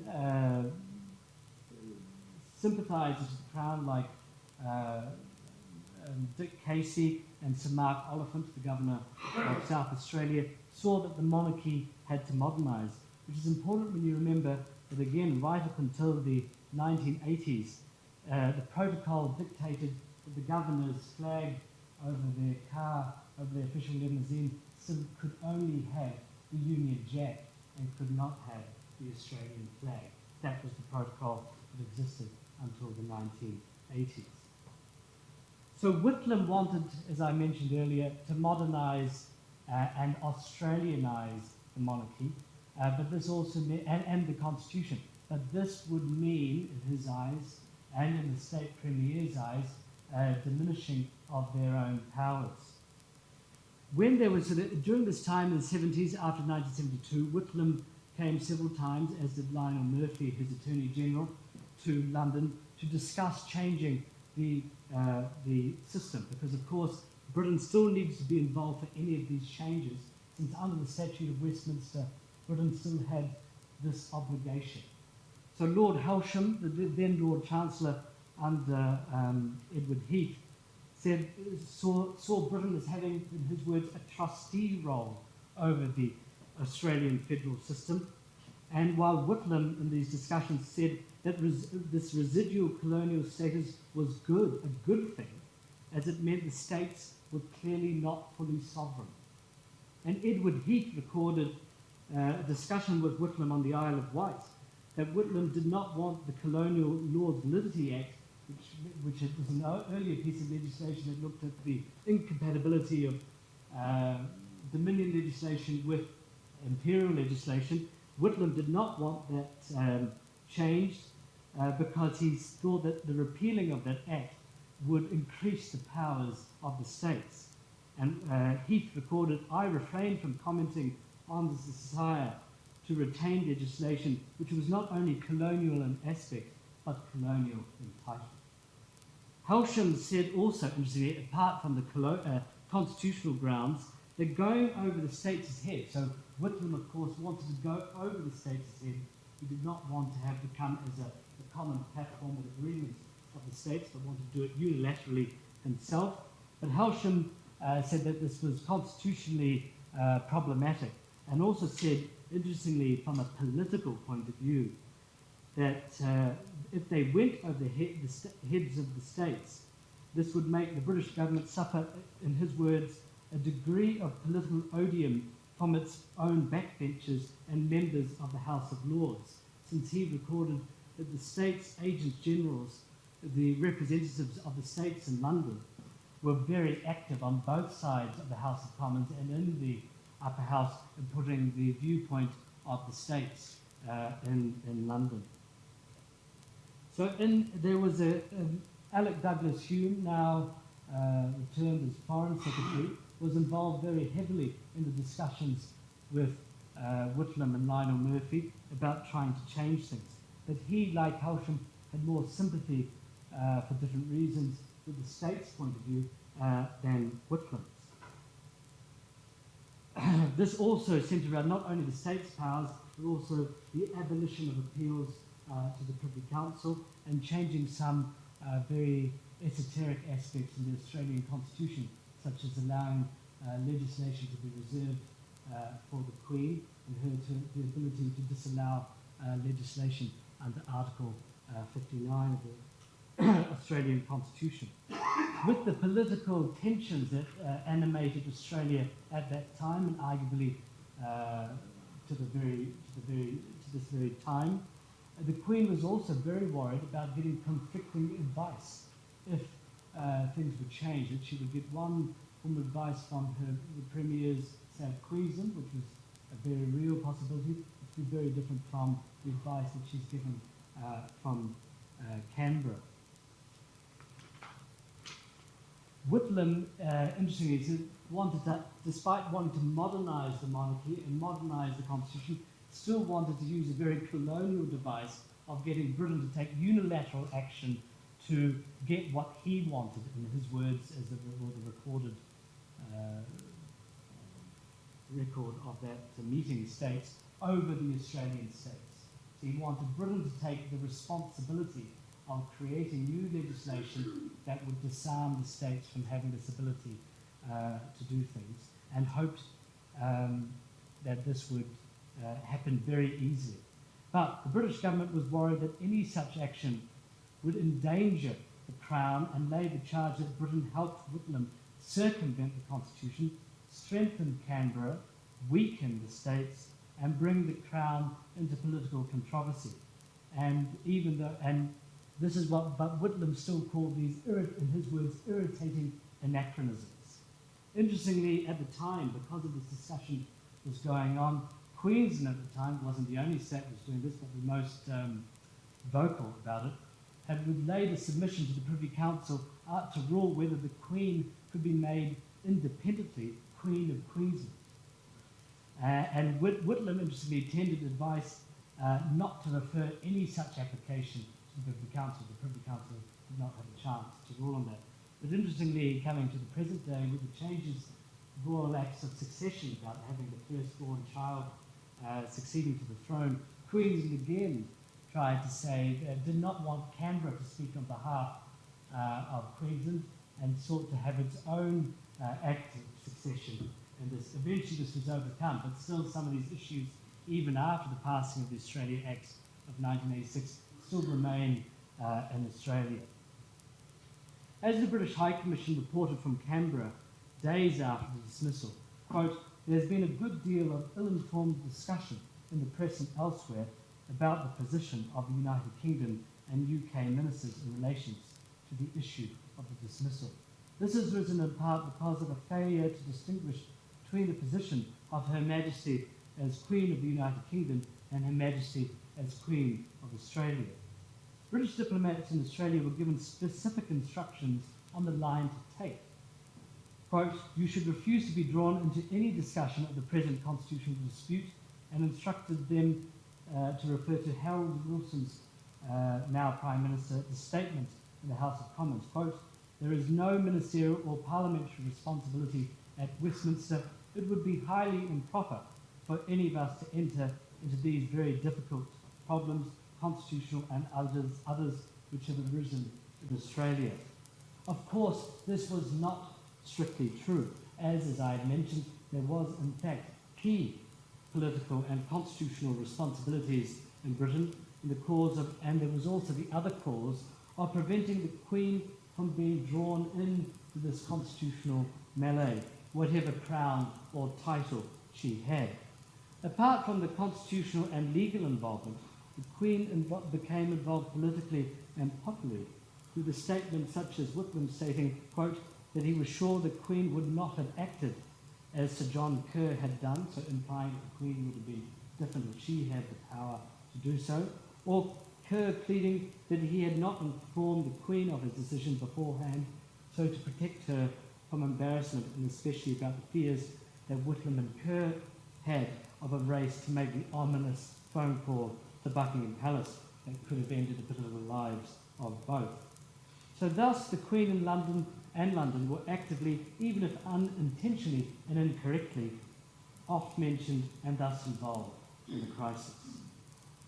sympathisers of the Crown, like Dick Casey and Sir Mark Oliphant, the Governor of South Australia, saw that the monarchy had to modernise, which is important when you remember that, again, right up until the 1980s, the protocol dictated that the governor's flag over their car, over their official limousine, could only have the Union Jack and could not have the Australian flag. That was the protocol that existed until the 1980s. So Whitlam wanted, as I mentioned earlier, to modernise and Australianise the monarchy, but this also and the constitution. But this would mean, in his eyes, and in the state premier's eyes, diminishing of their own powers. When there was, during this time in the 70s, after 1972, Whitlam came several times, as did Lionel Murphy, his Attorney General, to London to discuss changing the system, because of course Britain still needs to be involved for any of these changes, since under the Statute of Westminster, Britain still had this obligation. So Lord Helsham, the then Lord Chancellor under Edward Heath, saw Britain as having, in his words, a trustee role over the Australian federal system. And while Whitlam in these discussions said that this residual colonial status was a good thing, as it meant the states were clearly not fully sovereign. And Edward Heath recorded a discussion with Whitlam on the Isle of Wight, that Whitlam did not want the Colonial Laws Validity Act, which was an earlier piece of legislation that looked at the incompatibility of Dominion legislation with imperial legislation. Whitlam did not want that changed because he thought that the repealing of that act would increase the powers of the states. And Heath recorded, "I refrained from commenting on the desire to retain legislation which was not only colonial in aspect, but colonial in title." Helsham said also, interestingly, apart from the constitutional grounds, that going over the states' head, so Whitlam, of course, wanted to go over the states' head. He did not want to have to come as a common platform with agreements of the states, but wanted to do it unilaterally himself. But Helsham said that this was constitutionally problematic, and also said, interestingly, from a political point of view, that if they went over the heads of the states, this would make the British government suffer, in his words, a degree of political odium from its own backbenchers and members of the House of Lords, since he recorded that the states' agents generals, the representatives of the states in London, were very active on both sides of the House of Commons and in the upper house in putting the viewpoint of the states in London. So there was Alec Douglas Hume, now returned as Foreign Secretary, was involved very heavily in the discussions with Whitlam and Lionel Murphy about trying to change things. But he, like Helsham, had more sympathy for different reasons with the state's point of view than Whitlam's. This also centered around not only the state's powers, but also the abolition of appeals to the Privy Council and changing some very esoteric aspects in the Australian Constitution, such as allowing legislation to be reserved for the Queen and the ability to disallow legislation under Article 59 of the Australian Constitution. With the political tensions that animated Australia at that time, and arguably to this very time, the Queen was also very worried about getting conflicting advice if things would change. That she would get one form of advice from the premiers, say, of Queensland, which was a very real possibility, which would be very different from the advice that she's given from Canberra. Whitlam, interestingly, despite wanting to modernise the monarchy and modernise the constitution, still wanted to use a very colonial device of getting Britain to take unilateral action to get what he wanted, in his words, as the recorded record of that meeting states, over the Australian states. So he wanted Britain to take the responsibility of creating new legislation that would disarm the states from having this ability to do things, and hoped that this would happen very easily. But the British government was worried that any such action would endanger the Crown and lay the charge that Britain helped Whitlam circumvent the Constitution, strengthen Canberra, weaken the states, and bring the Crown into political controversy. And this is what Whitlam still called these, in his words, irritating anachronisms. Interestingly, at the time, because of this discussion was going on, Queensland at the time wasn't the only state that was doing this, but the most vocal about it. had laid a submission to the Privy Council to rule whether the Queen could be made independently Queen of Queensland. And Whitlam, interestingly, tendered advice not to refer any such application to the Privy Council. The Privy Council did not have a chance to rule on that. But interestingly, coming to the present day, with the changes, royal acts of succession about having the firstborn child succeeding to the throne, Queensland again tried to say did not want Canberra to speak on behalf of Queensland and sought to have its own act of succession. And eventually this was overcome, but still some of these issues, even after the passing of the Australia Acts of 1986, still remain in Australia. As the British High Commission reported from Canberra days after the dismissal, quote, "There's been a good deal of ill-informed discussion in the press and elsewhere about the position of the United Kingdom and UK ministers in relation to the issue of the dismissal. This has risen in part because of a failure to distinguish between the position of Her Majesty as Queen of the United Kingdom and Her Majesty as Queen of Australia. British diplomats in Australia were given specific instructions on the line to take. Quote, "You should refuse to be drawn into any discussion of the present constitutional dispute," and instructed them to refer to Harold Wilson's, now Prime Minister, the statement in the House of Commons. Quote, "There is no ministerial or parliamentary responsibility at Westminster. It would be highly improper for any of us to enter into these very difficult problems, constitutional and others which have arisen in Australia." Of course, this was not strictly true. As I had mentioned, there was in fact key political and constitutional responsibilities in Britain in the cause of, and there was also the other cause of preventing the Queen from being drawn into this constitutional melee, whatever crown or title she had. Apart from the constitutional and legal involvement, the Queen became involved politically and popularly through the statements such as Whitlam stating, quote, that he was sure the Queen would not have acted as Sir John Kerr had done, so implying that the Queen would have been different if she had the power to do so, or Kerr pleading that he had not informed the Queen of his decision beforehand, so to protect her from embarrassment, and especially about the fears that Whitlam and Kerr had of a race to make the ominous phone call to Buckingham Palace that could have ended the political lives of both. So thus the Queen in London were actively, even if unintentionally and incorrectly, oft mentioned and thus involved in the crisis.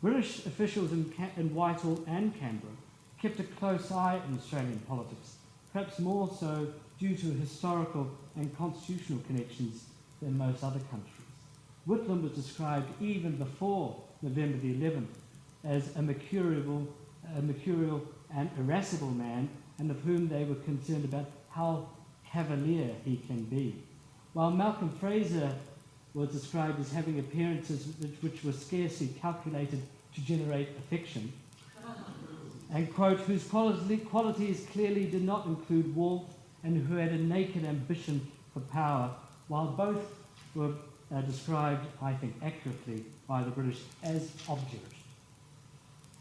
British officials in Whitehall and Canberra kept a close eye on Australian politics, perhaps more so due to historical and constitutional connections than most other countries. Whitlam was described even before November the 11th as a mercurial and irascible man, and of whom they were concerned about how cavalier he can be. While Malcolm Fraser was described as having appearances which were scarcely calculated to generate affection, and, quote, whose qualities clearly did not include warmth, and who had a naked ambition for power, while both were described, I think, accurately by the British as obdurate.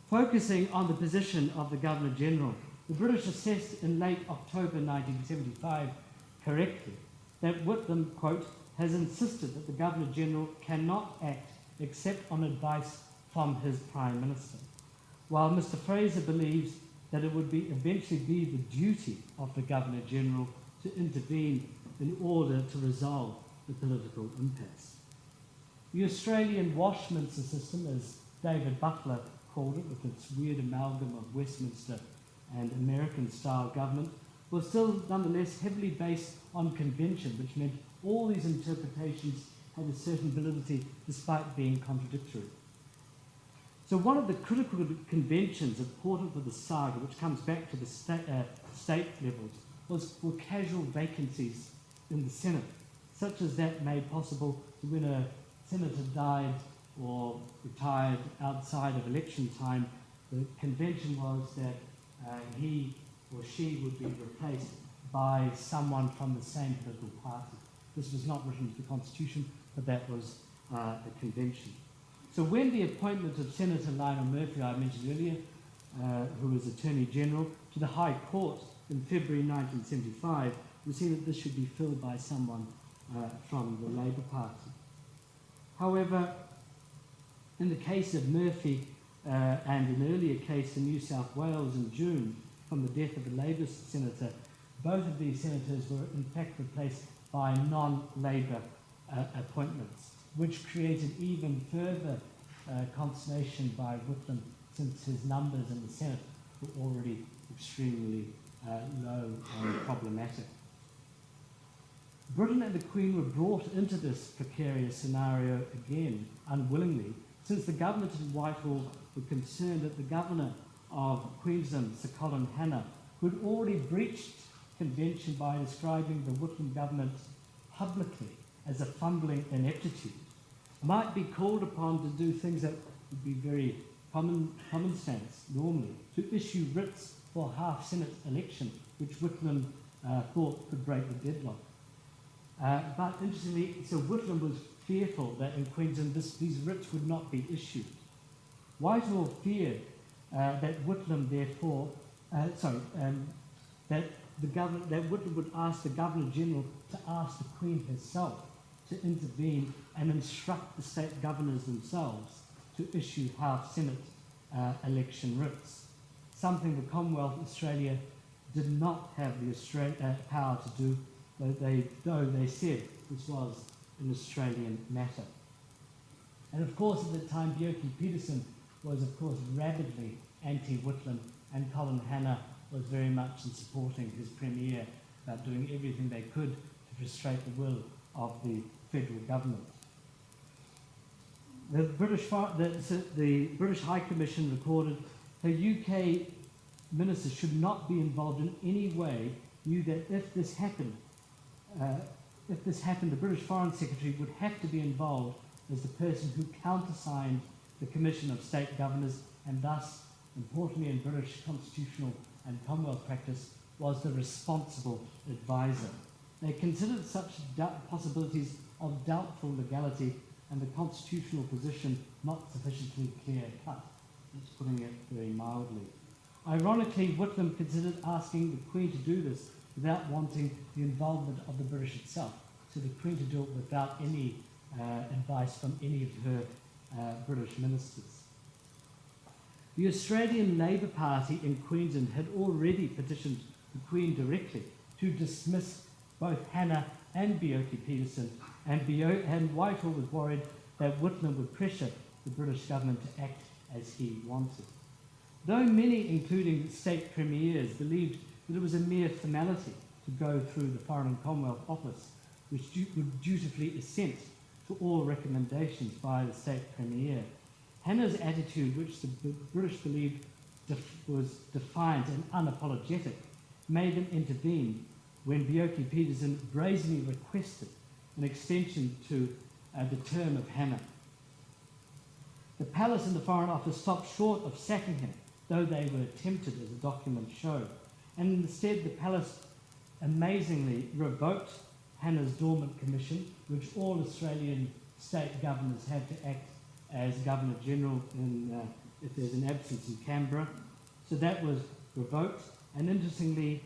Focusing on the position of the Governor-General, the British assessed in late October 1975 correctly that Whitlam, quote, has insisted that the Governor-General cannot act except on advice from his Prime Minister, while Mr. Fraser believes that it would eventually be the duty of the Governor-General to intervene in order to resolve the political impasse. The Australian Washminster system, as David Butler called it, with its weird amalgam of Westminster and American-style government, was still nonetheless heavily based on convention, which meant all these interpretations had a certain validity despite being contradictory. So one of the critical conventions important for the saga, which comes back to the state levels, was for casual vacancies in the Senate, such as that made possible when a senator died or retired outside of election time. The convention was that he or she would be replaced by someone from the same political party. This was not written into the Constitution, but that was the convention. So when the appointment of Senator Lionel Murphy, I mentioned earlier, who was Attorney General, to the High Court in February 1975, we see that this should be filled by someone from the Labour Party. However, in the case of Murphy and an earlier case in New South Wales in June from the death of a Labour senator, both of these senators were in fact replaced by non-Labour appointments, which created even further consternation by Whitlam, since his numbers in the Senate were already extremely low and problematic. Britain and the Queen were brought into this precarious scenario again, unwillingly, since the government in Whitehall were concerned that the governor of Queensland, Sir Colin Hanna, who had already breached convention by describing the Whitlam government publicly as a fumbling ineptitude, might be called upon to do things that would be very common sense normally, to issue writs for a half-Senate election, which Whitlam thought could break the deadlock. But interestingly, so Whitlam was fearful that in Queensland these writs would not be issued. Whitehall feared that Whitlam therefore, that Whitlam would ask the Governor General to ask the Queen herself to intervene and instruct the state governors themselves to issue half-Senate election writs, something the Commonwealth of Australia did not have the power to do, though they said this was an Australian matter. And of course, at the time, Bjelke Petersen was, of course, rabidly anti-Whitlam, and Colin Hanna was very much in supporting his premier about doing everything they could to frustrate the will of the federal government. The British High Commission recorded her UK ministers should not be involved in any way, knew that if this happened, the British Foreign Secretary would have to be involved as the person who countersigned the Commission of State Governors, and thus, importantly in British constitutional and Commonwealth practice, was the responsible advisor. They considered such possibilities of doubtful legality and the constitutional position not sufficiently clear-cut. That's putting it very mildly. Ironically, Whitlam considered asking the Queen to do this without wanting the involvement of the British itself, so the Queen to do it without any advice from any of her British ministers. The Australian Labour Party in Queensland had already petitioned the Queen directly to dismiss both Hanna and Bjelke Petersen, and Whitehall was worried that Whitlam would pressure the British government to act as he wanted. Though many, including state premiers, believed that it was a mere formality to go through the Foreign and Commonwealth Office, which would dutifully assent to all recommendations by the state premier, Hanna's attitude, which the British believed was defiant and unapologetic, made them intervene when Bjelke Petersen brazenly requested an extension to the term of Hanna. The palace and the Foreign Office stopped short of sacking him, though they were tempted, as the documents show, and instead the palace amazingly revoked Hanna's dormant commission, which all Australian state governors had to act as Governor General if there's an absence in Canberra. So that was revoked, and interestingly,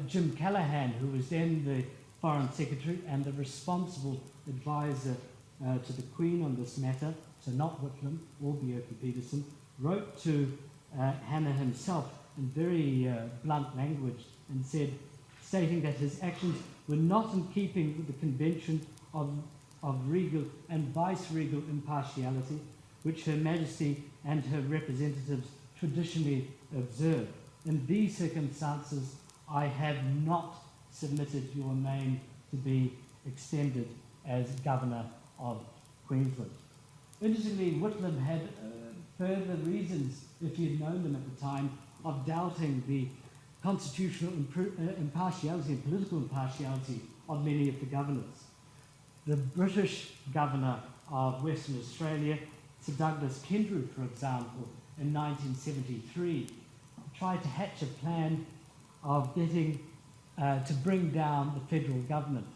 Jim Callaghan, who was then the Foreign Secretary and the responsible advisor to the Queen on this matter, so not Whitlam or Bjelke Petersen, wrote to Hanna himself in very blunt language and said, stating that his actions were not in keeping with the convention of regal and vice-regal impartiality, which Her Majesty and her representatives traditionally observe. In these circumstances, I have not submitted your name to be extended as Governor of Queensland. Interestingly, Whitlam had further reasons, if he had known them at the time, of doubting the constitutional impartiality and political impartiality of many of the governors. The British Governor of Western Australia, Sir Douglas Kendrew, for example, in 1973, tried to hatch a plan of getting to bring down the federal government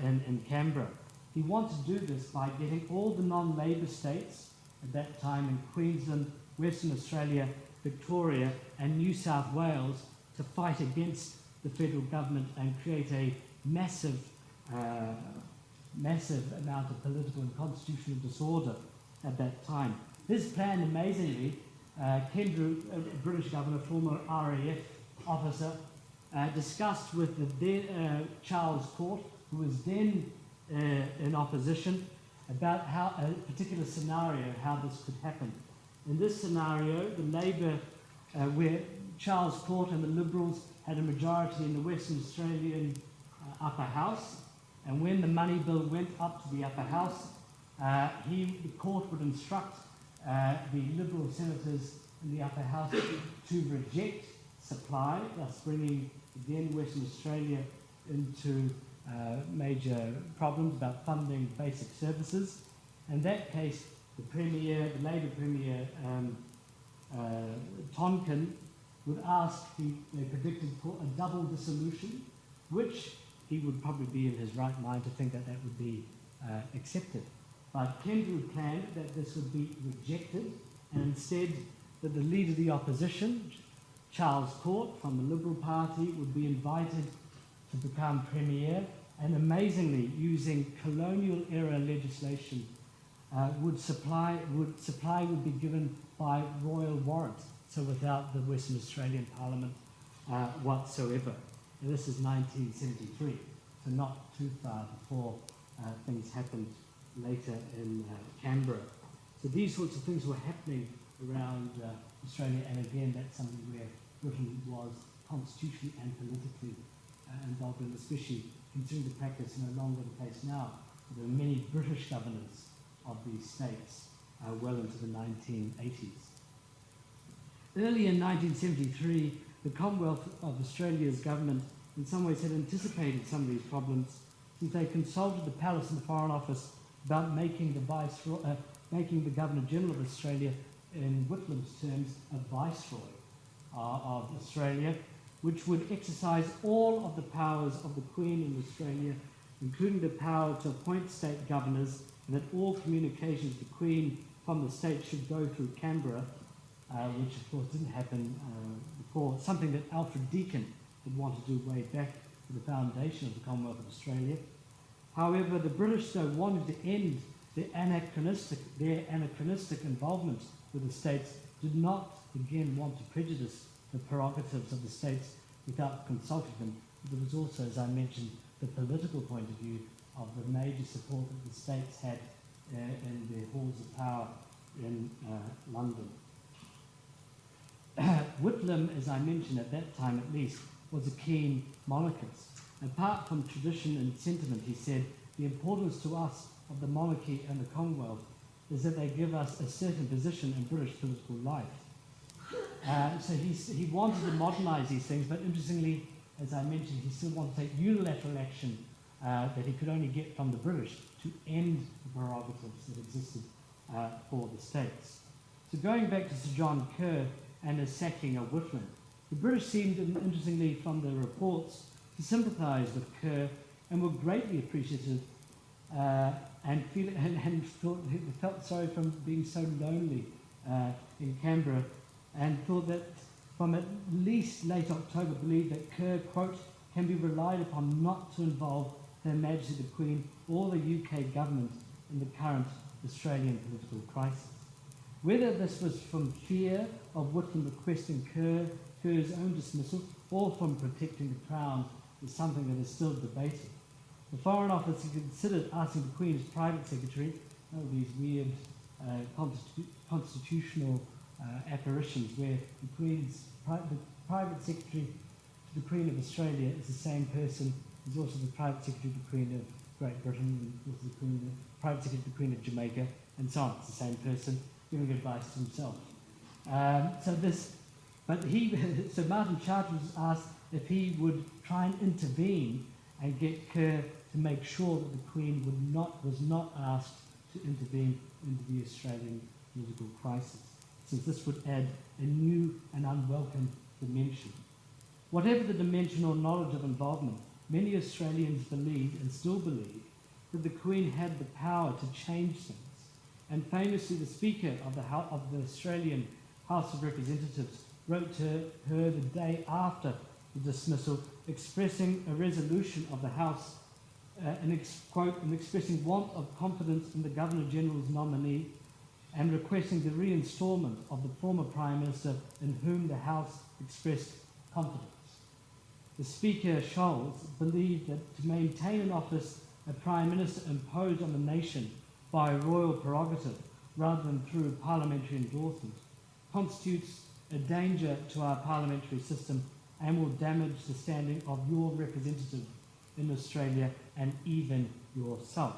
in Canberra. He wanted to do this by getting all the non-Labour states, at that time in Queensland, Western Australia Victoria, and New South Wales to fight against the federal government and create a massive amount of political and constitutional disorder at that time. His plan, amazingly, Kendrew, a British governor, former RAF officer, discussed with the Charles Court, who was then in opposition, about how a particular scenario, how this could happen. In this scenario, the Labour, where Charles Court and the Liberals had a majority in the Western Australian upper house, and when the money bill went up to the upper house, the court would instruct the Liberal senators in the upper house to reject supply, thus bringing again Western Australia into major problems about funding basic services. In that case, the Labour Premier Tonkin would ask, they predicted, for a double dissolution, which he would probably be in his right mind to think that that would be accepted. But Kendrew planned that this would be rejected, and instead that the leader of the opposition, Charles Court from the Liberal Party, would be invited to become Premier, and amazingly, using colonial era legislation, supply would be given by royal warrant, so without the Western Australian Parliament whatsoever. And this is 1973, so not too far before things happened later in Canberra. So these sorts of things were happening around Australia, and again, that's something where Britain was constitutionally and politically involved in, especially considering the practice no longer the case now. There were many British governors of these states well into the 1980s. Early in 1973, the Commonwealth of Australia's government in some ways had anticipated some of these problems, since they consulted the Palace and the Foreign Office about making the Governor-General of Australia, in Whitlam's terms, a viceroy of Australia, which would exercise all of the powers of the Queen in Australia, including the power to appoint state governors, and that all communications with the Queen from the state should go through Canberra, which of course didn't happen before, something that Alfred Deakin had wanted to do way back to the foundation of the Commonwealth of Australia. However, the British, though, wanted to end their anachronistic involvement with the states, did not, again, want to prejudice the prerogatives of the states without consulting them. There was also, as I mentioned, the political point of view of the major support that the states had in their halls of power in London. Whitlam, as I mentioned at that time at least, was a keen monarchist. Apart from tradition and sentiment, he said, the importance to us of the monarchy and the Commonwealth is that they give us a certain position in British political life. So he wanted to modernise these things, but interestingly, as I mentioned, he still wanted to take unilateral action that he could only get from the British to end the prerogatives that existed for the states. So going back to Sir John Kerr and his sacking of Whitlam, the British seemed, interestingly from the reports, to sympathise with Kerr and were greatly appreciative and felt sorry for being so lonely in Canberra, and thought that from at least late October believed that Kerr, quote, can be relied upon not to involve Her Majesty the Queen or the UK government in the current Australian political crisis. Whether this was from fear of Whitlam requesting Kerr's own dismissal or from protecting the Crown is something that is still debated. The Foreign Office considered asking the Queen's private secretary, these weird constitutional apparitions where the private secretary to the Queen of Australia is the same person who's also the private secretary to the Queen of Great Britain, and also the private secretary to the Queen of Jamaica, and so on. It's the same person giving advice to himself. So Martin Chartres was asked if he would try and intervene and get Kerr to make sure that the Queen was not asked to intervene into the Australian political crisis, since this would add a new and unwelcome dimension. Whatever the dimension or knowledge of involvement, many Australians believed, and still believe, that the Queen had the power to change things. And famously, the Speaker of the Australian House of Representatives, wrote to her the day after the dismissal, expressing a resolution of the House, quote, and expressing want of confidence in the Governor-General's nominee and requesting the reinstalment of the former Prime Minister in whom the House expressed confidence. The Speaker, Scholz, believed that to maintain in office a Prime Minister imposed on the nation by royal prerogative rather than through parliamentary endorsement constitutes a danger to our parliamentary system and will damage the standing of your representative in Australia and even yourself.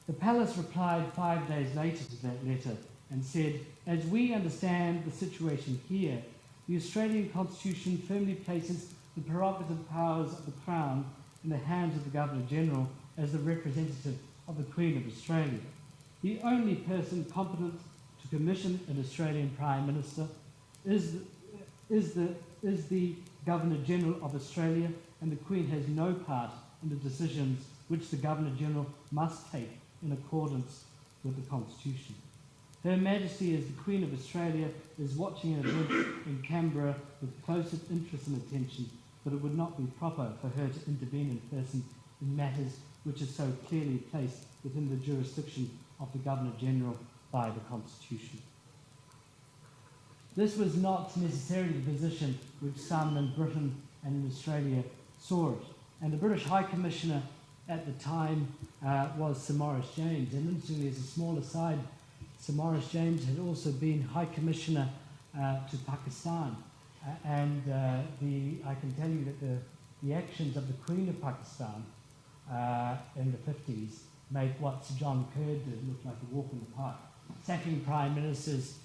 The Palace replied 5 days later to that letter and said, as we understand the situation here, the Australian Constitution firmly places the prerogative powers of the Crown in the hands of the Governor-General as the representative of the Queen of Australia. The only person competent to commission an Australian Prime Minister is the Governor-General of Australia, and the Queen has no part in the decisions which the Governor-General must take in accordance with the Constitution. Her Majesty, as the Queen of Australia, is watching an event in Canberra with closest interest and attention, but it would not be proper for her to intervene in person in matters which are so clearly placed within the jurisdiction of the Governor-General by the Constitution. This was not necessarily the position which some in Britain and in Australia saw it, and the British High Commissioner at the time was Sir Maurice James. And interestingly, as a small aside, Sir Maurice James had also been High Commissioner to Pakistan. I can tell you that the actions of the Queen of Pakistan in the 50s made what Sir John Kerr did look like a walk in the park. Sacking prime ministers,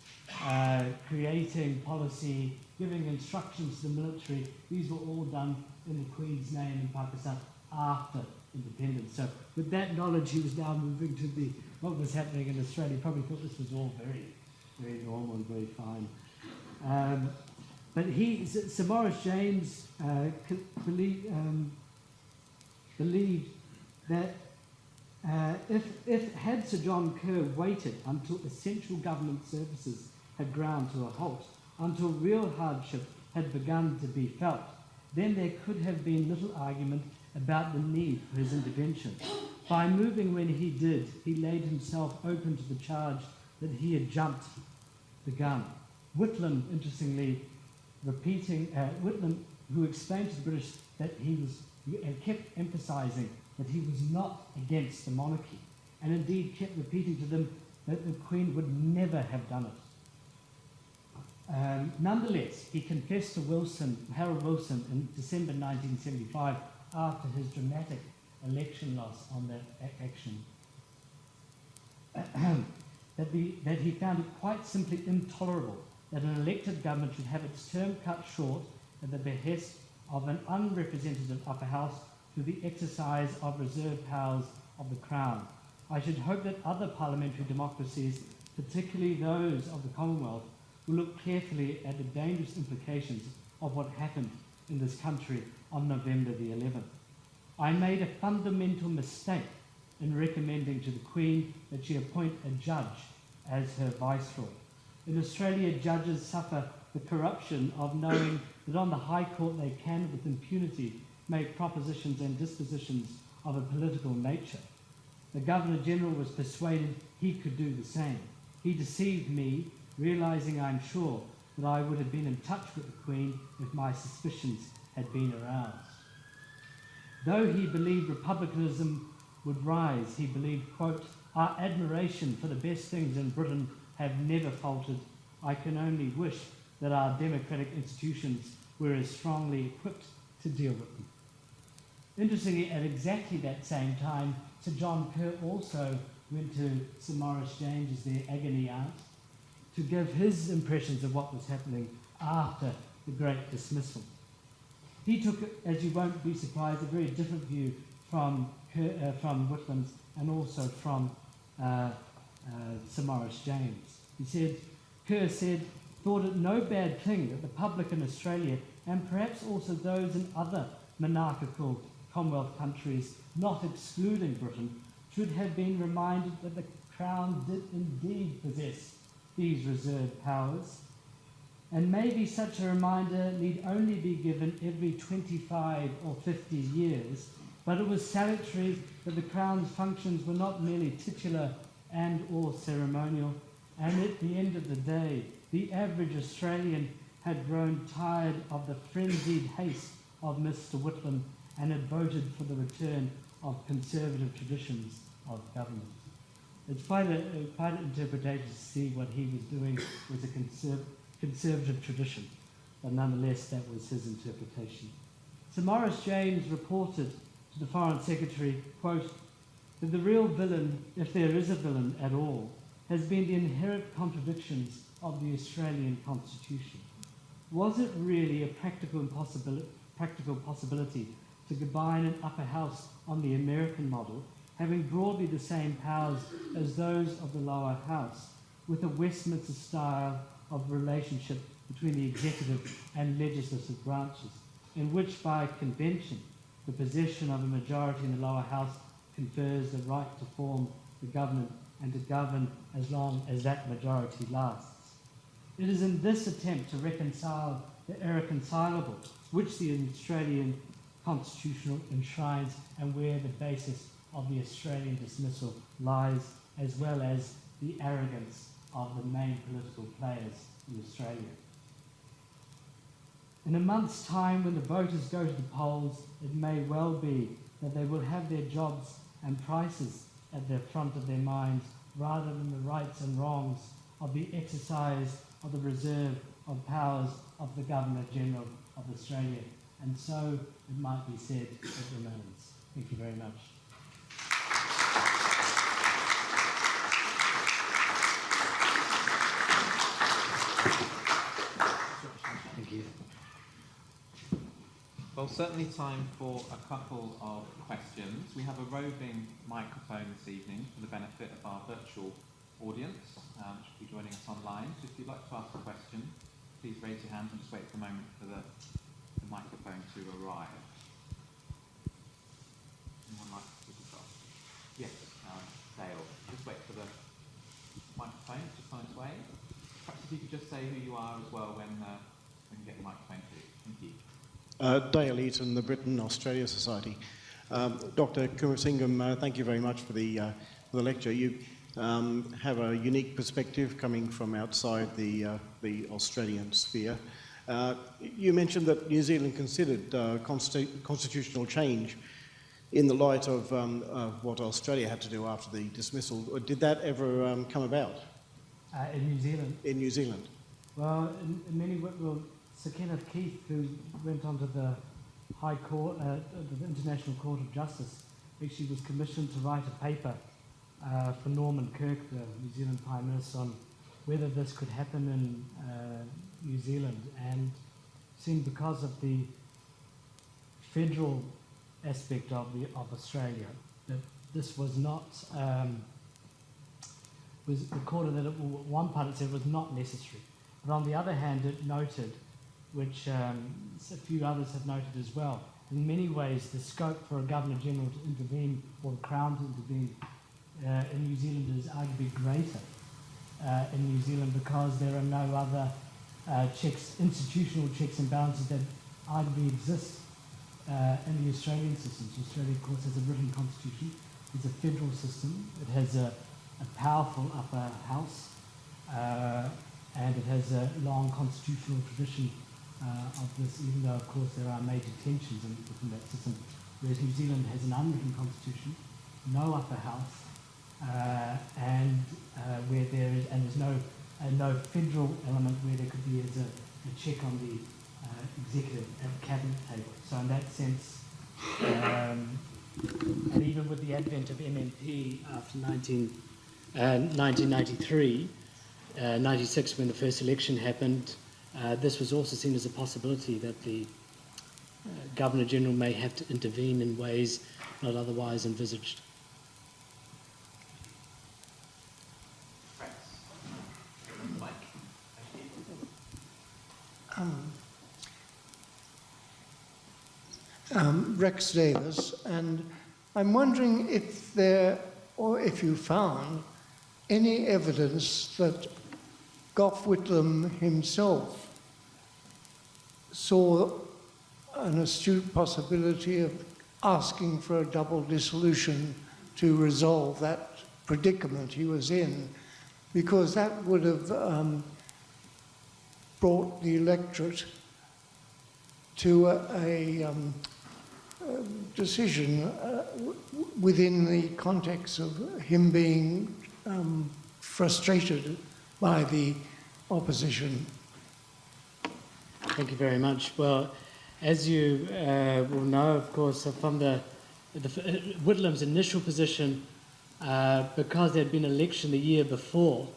creating policy, giving instructions to the military, these were all done in the Queen's name in Pakistan after independence. So with that knowledge, he was now moving to what was happening in Australia. He probably thought this was all very, very normal and very fine. But Sir Maurice James believed that had Sir John Kerr waited until essential government services had ground to a halt, until real hardship had begun to be felt, then there could have been little argument about the need for his intervention. By moving when he did, he laid himself open to the charge that he had jumped the gun. Whitlam, interestingly, Whitlam, who explained to the British that and kept emphasising that he was not against the monarchy, and indeed kept repeating to them that the Queen would never have done it. Nonetheless, he confessed to Harold Wilson, in December 1975, after his dramatic election loss on that action, that he found it quite simply intolerable that an elected government should have its term cut short at the behest of an unrepresentative upper house through the exercise of reserved powers of the Crown. I should hope that other parliamentary democracies, particularly those of the Commonwealth, will look carefully at the dangerous implications of what happened in this country on November the 11th. I made a fundamental mistake in recommending to the Queen that she appoint a judge as her viceroy. In Australia, judges suffer the corruption of knowing that on the High Court they can, with impunity, make propositions and dispositions of a political nature. The Governor-General was persuaded he could do the same. He deceived me, realising, I'm sure, that I would have been in touch with the Queen if my suspicions had been aroused. Though he believed republicanism would rise, he believed, quote, our admiration for the best things in Britain have never faltered. I can only wish that our democratic institutions were as strongly equipped to deal with them. Interestingly, at exactly that same time, Sir John Kerr also went to Sir Maurice James as their agony aunt to give his impressions of what was happening after the Great Dismissal. He took, as you won't be surprised, a very different view from Whitlam's and also from Sir Maurice James. Kerr thought it no bad thing that the public in Australia, and perhaps also those in other monarchical Commonwealth countries, not excluding Britain, should have been reminded that the Crown did indeed possess these reserved powers. And maybe such a reminder need only be given every 25 or 50 years, but it was salutary that the Crown's functions were not merely titular and or ceremonial, and at the end of the day, the average Australian had grown tired of the frenzied haste of Mr. Whitlam and had voted for the return of conservative traditions of government. It's quite an interpretation to see what he was doing was a conservative tradition, but nonetheless that was his interpretation. Sir Maurice James reported to the Foreign Secretary, quote, that the real villain, if there is a villain at all, has been the inherent contradictions of the Australian Constitution. Was it really a practical possibility to combine an upper house on the American model, having broadly the same powers as those of the lower house, with a Westminster style of relationship between the executive and legislative branches, in which by convention the possession of a majority in the lower house confers the right to form the government and to govern as long as that majority lasts. It is in this attempt to reconcile the irreconcilable which the Australian Constitution enshrines and where the basis of the Australian dismissal lies, as well as the arrogance of the main political players in Australia. In a month's time, when the voters go to the polls, it may well be that they will have their jobs and prices at the front of their minds rather than the rights and wrongs of the exercise of the reserve of powers of the Governor-General of Australia. And so it might be said it remains. Thank you very much. Thank you. Well, certainly time for a couple of questions. We have a roving microphone this evening for the benefit of our virtual audience, which will be joining us online. So if you'd like to ask a question, please raise your hand and just wait for a moment for the microphone to arrive. Anyone like to kick us off? Yes, Dale. Just wait for the microphone, it's just on its way. Perhaps if you could just say who you are as well when you get the microphone to you. Thank you. Dale Eaton, the Britain-Australia Society. Dr. Kumasingham, thank you very much for the lecture. You have a unique perspective coming from outside the Australian sphere. You mentioned that New Zealand considered constitutional change in the light of what Australia had to do after the dismissal. Did that ever come about? In New Zealand? In New Zealand. Well, in many ways, Sir Kenneth Keith, who went on to the High Court, the International Court of Justice, actually was commissioned to write a paper for Norman Kirk, the New Zealand Prime Minister, on whether this could happen in New Zealand, and seemed because of the federal aspect of Australia that this was not was recorded that one part it said was not necessary, but on the other hand it noted, which a few others have noted as well, in many ways the scope for a Governor-General to intervene or the Crown to intervene in New Zealand is arguably greater in New Zealand because there are no other institutional checks and balances that arguably exist in the Australian system. So Australia, of course, has a written constitution. It's a federal system. It has a powerful upper house, and it has a long constitutional tradition of this, even though, of course, there are major tensions within that system. Whereas New Zealand has an unwritten constitution, no upper house, and where there's no federal element where there could be as a check on the executive at the cabinet table. So in that sense, and even with the advent of MMP after 1993, 96 when the first election happened, this was also seen as a possibility that the Governor-General may have to intervene in ways not otherwise envisaged. Rex Davis, and I'm wondering if you found any evidence that Gough Whitlam himself saw an astute possibility of asking for a double dissolution to resolve that predicament he was in, because that would have brought the electorate to a decision within the context of him being frustrated by the opposition. Thank you very much. Well, as you will know, of course, from Whitlam's initial position, because there had been an election the year before,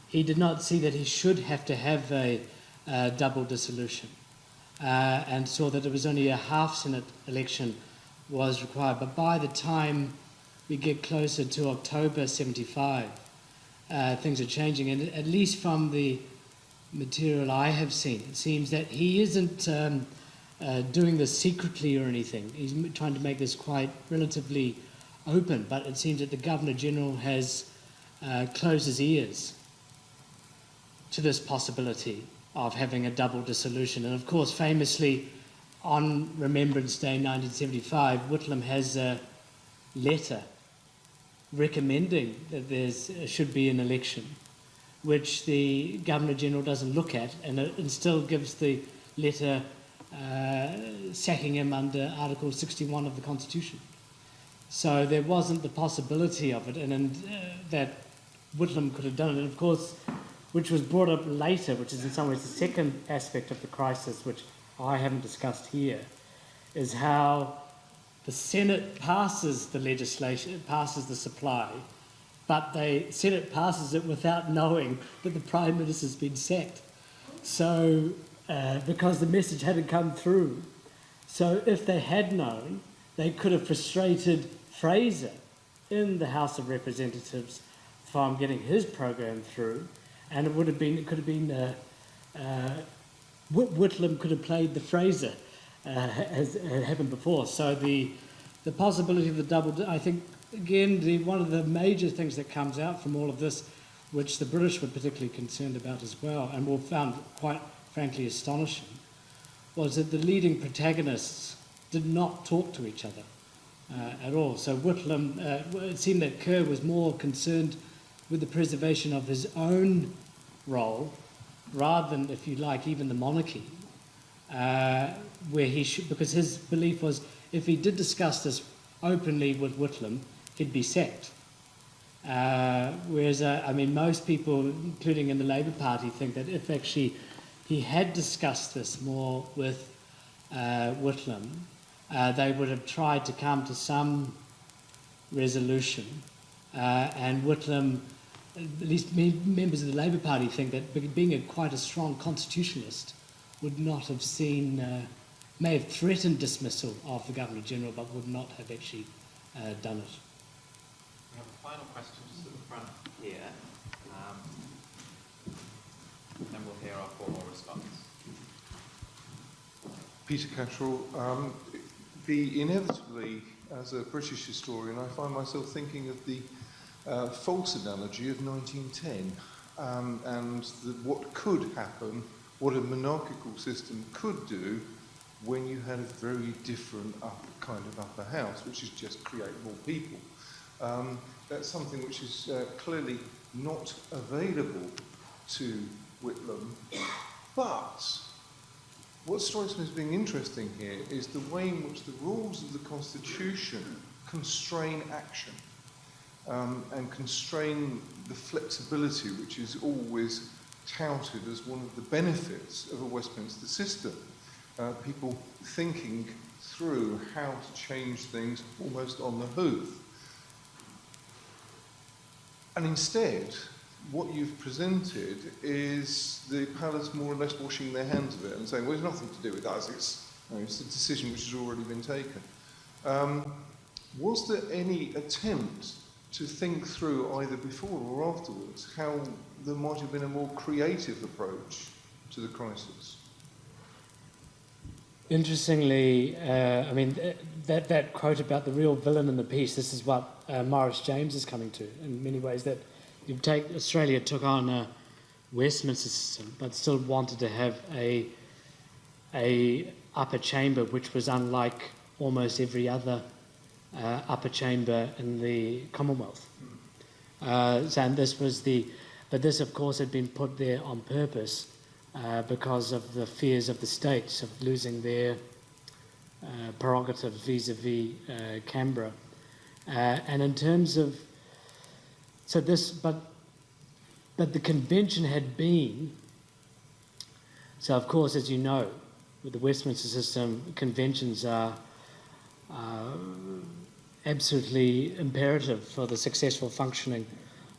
he did not see that he should have to have a double dissolution, and saw that it was only a half Senate election was required. But by the time we get closer to October 75, things are changing, and at least from the material I have seen, it seems that he isn't doing this secretly or anything. He's trying to make this quite relatively open, but it seems that the Governor-General has closed his ears to this possibility of having a double dissolution. And of course, famously, on Remembrance Day 1975, Whitlam has a letter recommending that there should be an election, which the Governor-General doesn't look at, and still gives the letter sacking him under Article 61 of the Constitution. So there wasn't the possibility of it, and that Whitlam could have done it. And of course, which was brought up later, which is in some ways the second aspect of the crisis, which I haven't discussed here, is how the Senate passes the legislation, passes the supply, but the Senate passes it without knowing that the Prime Minister's been sacked. So, because the message hadn't come through. So if they had known, they could have frustrated Fraser in the House of Representatives from getting his program through, and it could have been Whitlam could have played the Fraser, as had happened before. So the possibility of the double, I think, again, one of the major things that comes out from all of this, which the British were particularly concerned about as well, and were found quite frankly astonishing, was that the leading protagonists did not talk to each other at all. So Whitlam, it seemed that Kerr was more concerned with the preservation of his own role, rather than, if you like, even the monarchy, where he should, because his belief was if he did discuss this openly with Whitlam, he'd be sacked. Whereas, I mean, most people, including in the Labour Party, think that if actually he had discussed this more with Whitlam, they would have tried to come to some resolution. And Whitlam, at least members of the Labour Party, think that being quite a strong constitutionalist would not have seen, may have threatened dismissal of the Governor-General, but would not have actually done it. We have a final question just at the front here, then we'll hear our formal response. Peter Cattrall, inevitably, as a British historian, I find myself thinking of the false analogy of 1910 and what could happen, what a monarchical system could do when you had a very different kind of upper house, which is just create more people. That's something which is clearly not available to Whitlam, but what strikes me as being interesting here is the way in which the rules of the Constitution constrain action and constrain the flexibility which is always touted as one of the benefits of a Westminster system. People thinking through how to change things almost on the hoof. And instead, what you've presented is the palace more or less washing their hands of it and saying, well, it's nothing to do with us, it's a decision which has already been taken. Was there any attempt to think through, either before or afterwards, how there might have been a more creative approach to the crisis? Interestingly, I mean, that quote about the real villain in the piece, this is what Maurice James is coming to in many ways, that Australia took on Westminster system, but still wanted to have a upper chamber which was unlike almost every other upper chamber in the Commonwealth. And this was but this of course had been put there on purpose because of the fears of the states of losing their prerogative vis-a-vis Canberra. And in terms of, but the convention had been, so of course, as you know, with the Westminster system, conventions are absolutely imperative for the successful functioning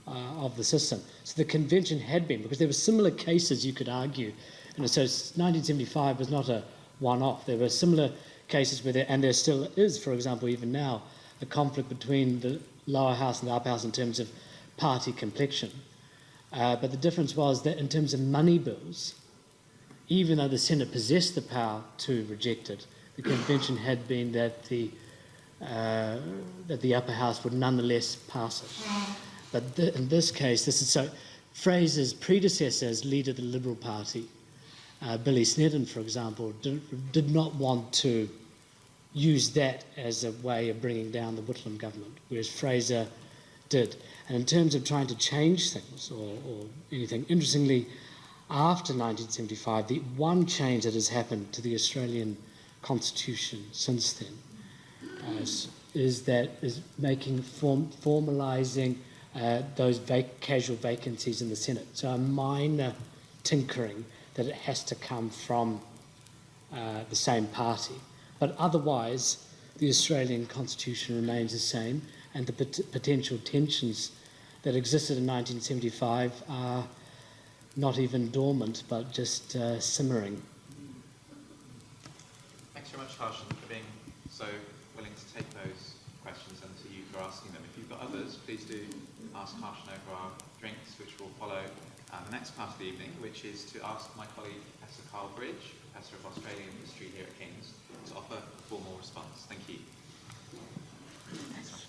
of the system. So the convention had been, because there were similar cases you could argue, and so 1975 was not a one-off. There were similar cases where and there still is, for example, even now, a conflict between the lower house and the upper house in terms of party complexion. But the difference was that in terms of money bills, even though the Senate possessed the power to reject it, the convention had been that the upper house would nonetheless pass it. But in this case, Fraser's predecessor as leader of the Liberal Party, Billy Snedden, for example, did not want to use that as a way of bringing down the Whitlam government, whereas Fraser did. And in terms of trying to change things or anything, interestingly, after 1975, the one change that has happened to the Australian Constitution since then is formalising those casual vacancies in the Senate. So a minor tinkering that it has to come from the same party. But otherwise, the Australian Constitution remains the same, and the potential tensions that existed in 1975 are not even dormant, but just simmering. Thanks very much, Harshan, for being so willing to take those questions, and to you for asking them. If you've got others, please do ask Harshan over our drinks, which will follow the next part of the evening, which is to ask my colleague, Professor Carl Bridge, Professor of Australian History here at King's, to offer a formal response. Thank you. Thanks.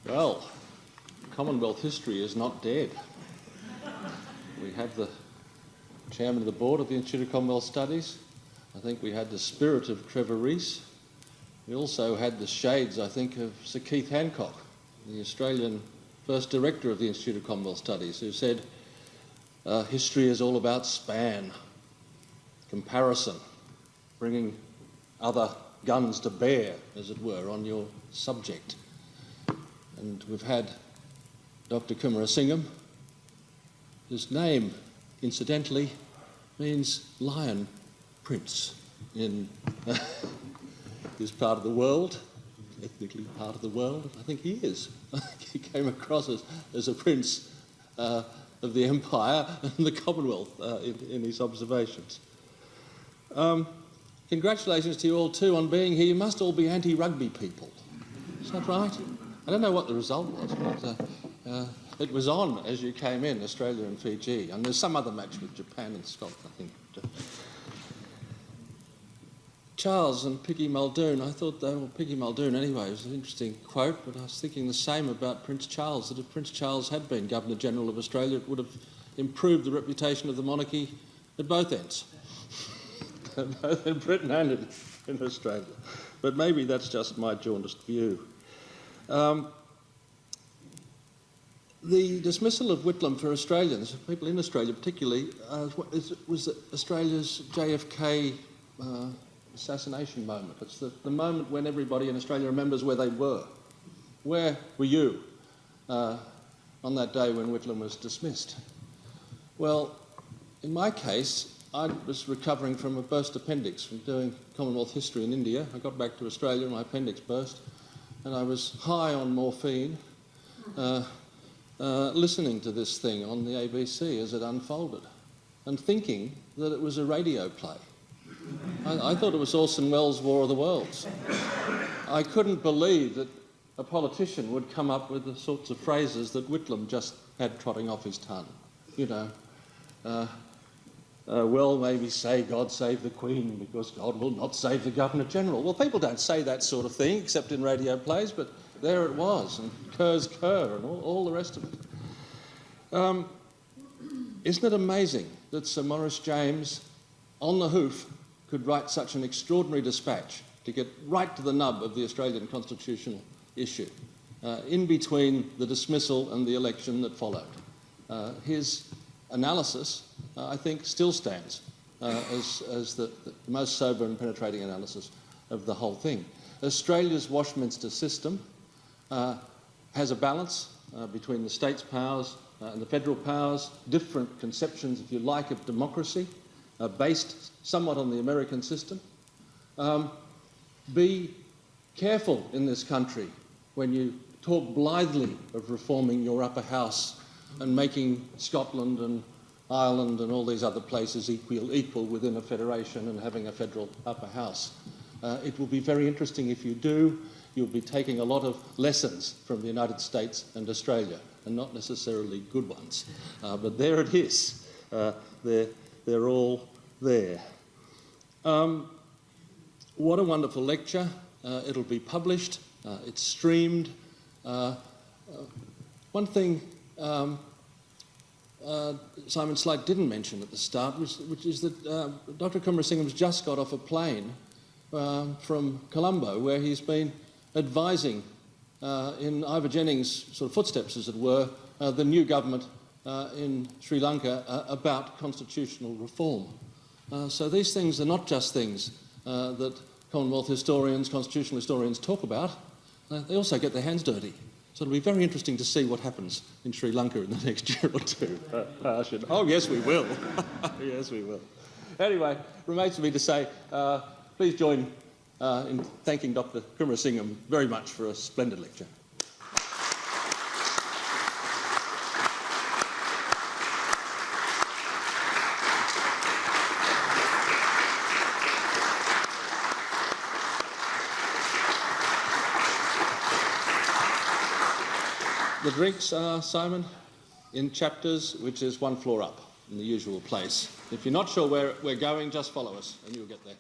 Well, Commonwealth history is not dead. We have the chairman of the board of the Institute of Commonwealth Studies. I think we had the spirit of Trevor Reece. We also had the shades, I think, of Sir Keith Hancock, the Australian first director of the Institute of Commonwealth Studies, who said, history is all about span, comparison, bringing other guns to bear, as it were, on your subject. And we've had Dr. Kumarasingham, whose name, incidentally, means lion prince in this part of the world, ethnically part of the world. I think he is. I think he came across as a prince of the empire and the Commonwealth in his observations. Congratulations to you all too on being here. You must all be anti-rugby people. Is that right? I don't know what the result was, but it was on as you came in, Australia and Fiji. And there's some other match with Japan and Scotland, I think. Charles and Piggy Muldoon, I thought Piggy Muldoon anyway, it was an interesting quote, but I was thinking the same about Prince Charles, that if Prince Charles had been Governor-General of Australia, it would have improved the reputation of the monarchy at both ends, both in Britain and in Australia. But maybe that's just my jaundiced view. The dismissal of Whitlam for Australians, people in Australia particularly, was Australia's JFK assassination moment. It's the moment when everybody in Australia remembers where they were. Where were you on that day when Whitlam was dismissed? Well, in my case, I was recovering from a burst appendix from doing Commonwealth history in India. I got back to Australia and my appendix burst, and I was high on morphine, listening to this thing on the ABC as it unfolded, and thinking that it was a radio play. I thought it was Orson Welles' War of the Worlds. I couldn't believe that a politician would come up with the sorts of phrases that Whitlam just had trotting off his tongue. You know, well, maybe say, God save the Queen, because God will not save the Governor-General. Well, people don't say that sort of thing, except in radio plays, but there it was, and Kerr's Kerr, and all the rest of it. Isn't it amazing that Sir Maurice James, on the hoof, could write such an extraordinary dispatch to get right to the nub of the Australian constitutional issue, in between the dismissal and the election that followed? His analysis, I think, still stands as the most sober and penetrating analysis of the whole thing. Australia's Westminster system has a balance between the state's powers and the federal powers, different conceptions, if you like, of democracy, based somewhat on the American system. Be careful in this country when you talk blithely of reforming your upper house and making Scotland and Ireland and all these other places equal within a federation and having a federal upper house. It will be very interesting if you do. You'll be taking a lot of lessons from the United States and Australia, and not necessarily good ones. But there it is. They're all there. What a wonderful lecture. It'll be published. It's streamed. One thing Simon Slide didn't mention at the start, which is that Dr. Cumbersingham's just got off a plane from Colombo, where he's been advising in Ivor Jennings' sort of footsteps, as it were, the new government in Sri Lanka about constitutional reform. So these things are not just things that Commonwealth historians, constitutional historians talk about. They also get their hands dirty. So it'll be very interesting to see what happens in Sri Lanka in the next year or two. Oh, yes, we will. Yes, we will. Anyway, remains for me to say, please join in thanking Dr. Cumbersinghem very much for a splendid lecture. The drinks are, Simon, in Chapters, which is one floor up in the usual place. If you're not sure where we're going, just follow us and you'll get there.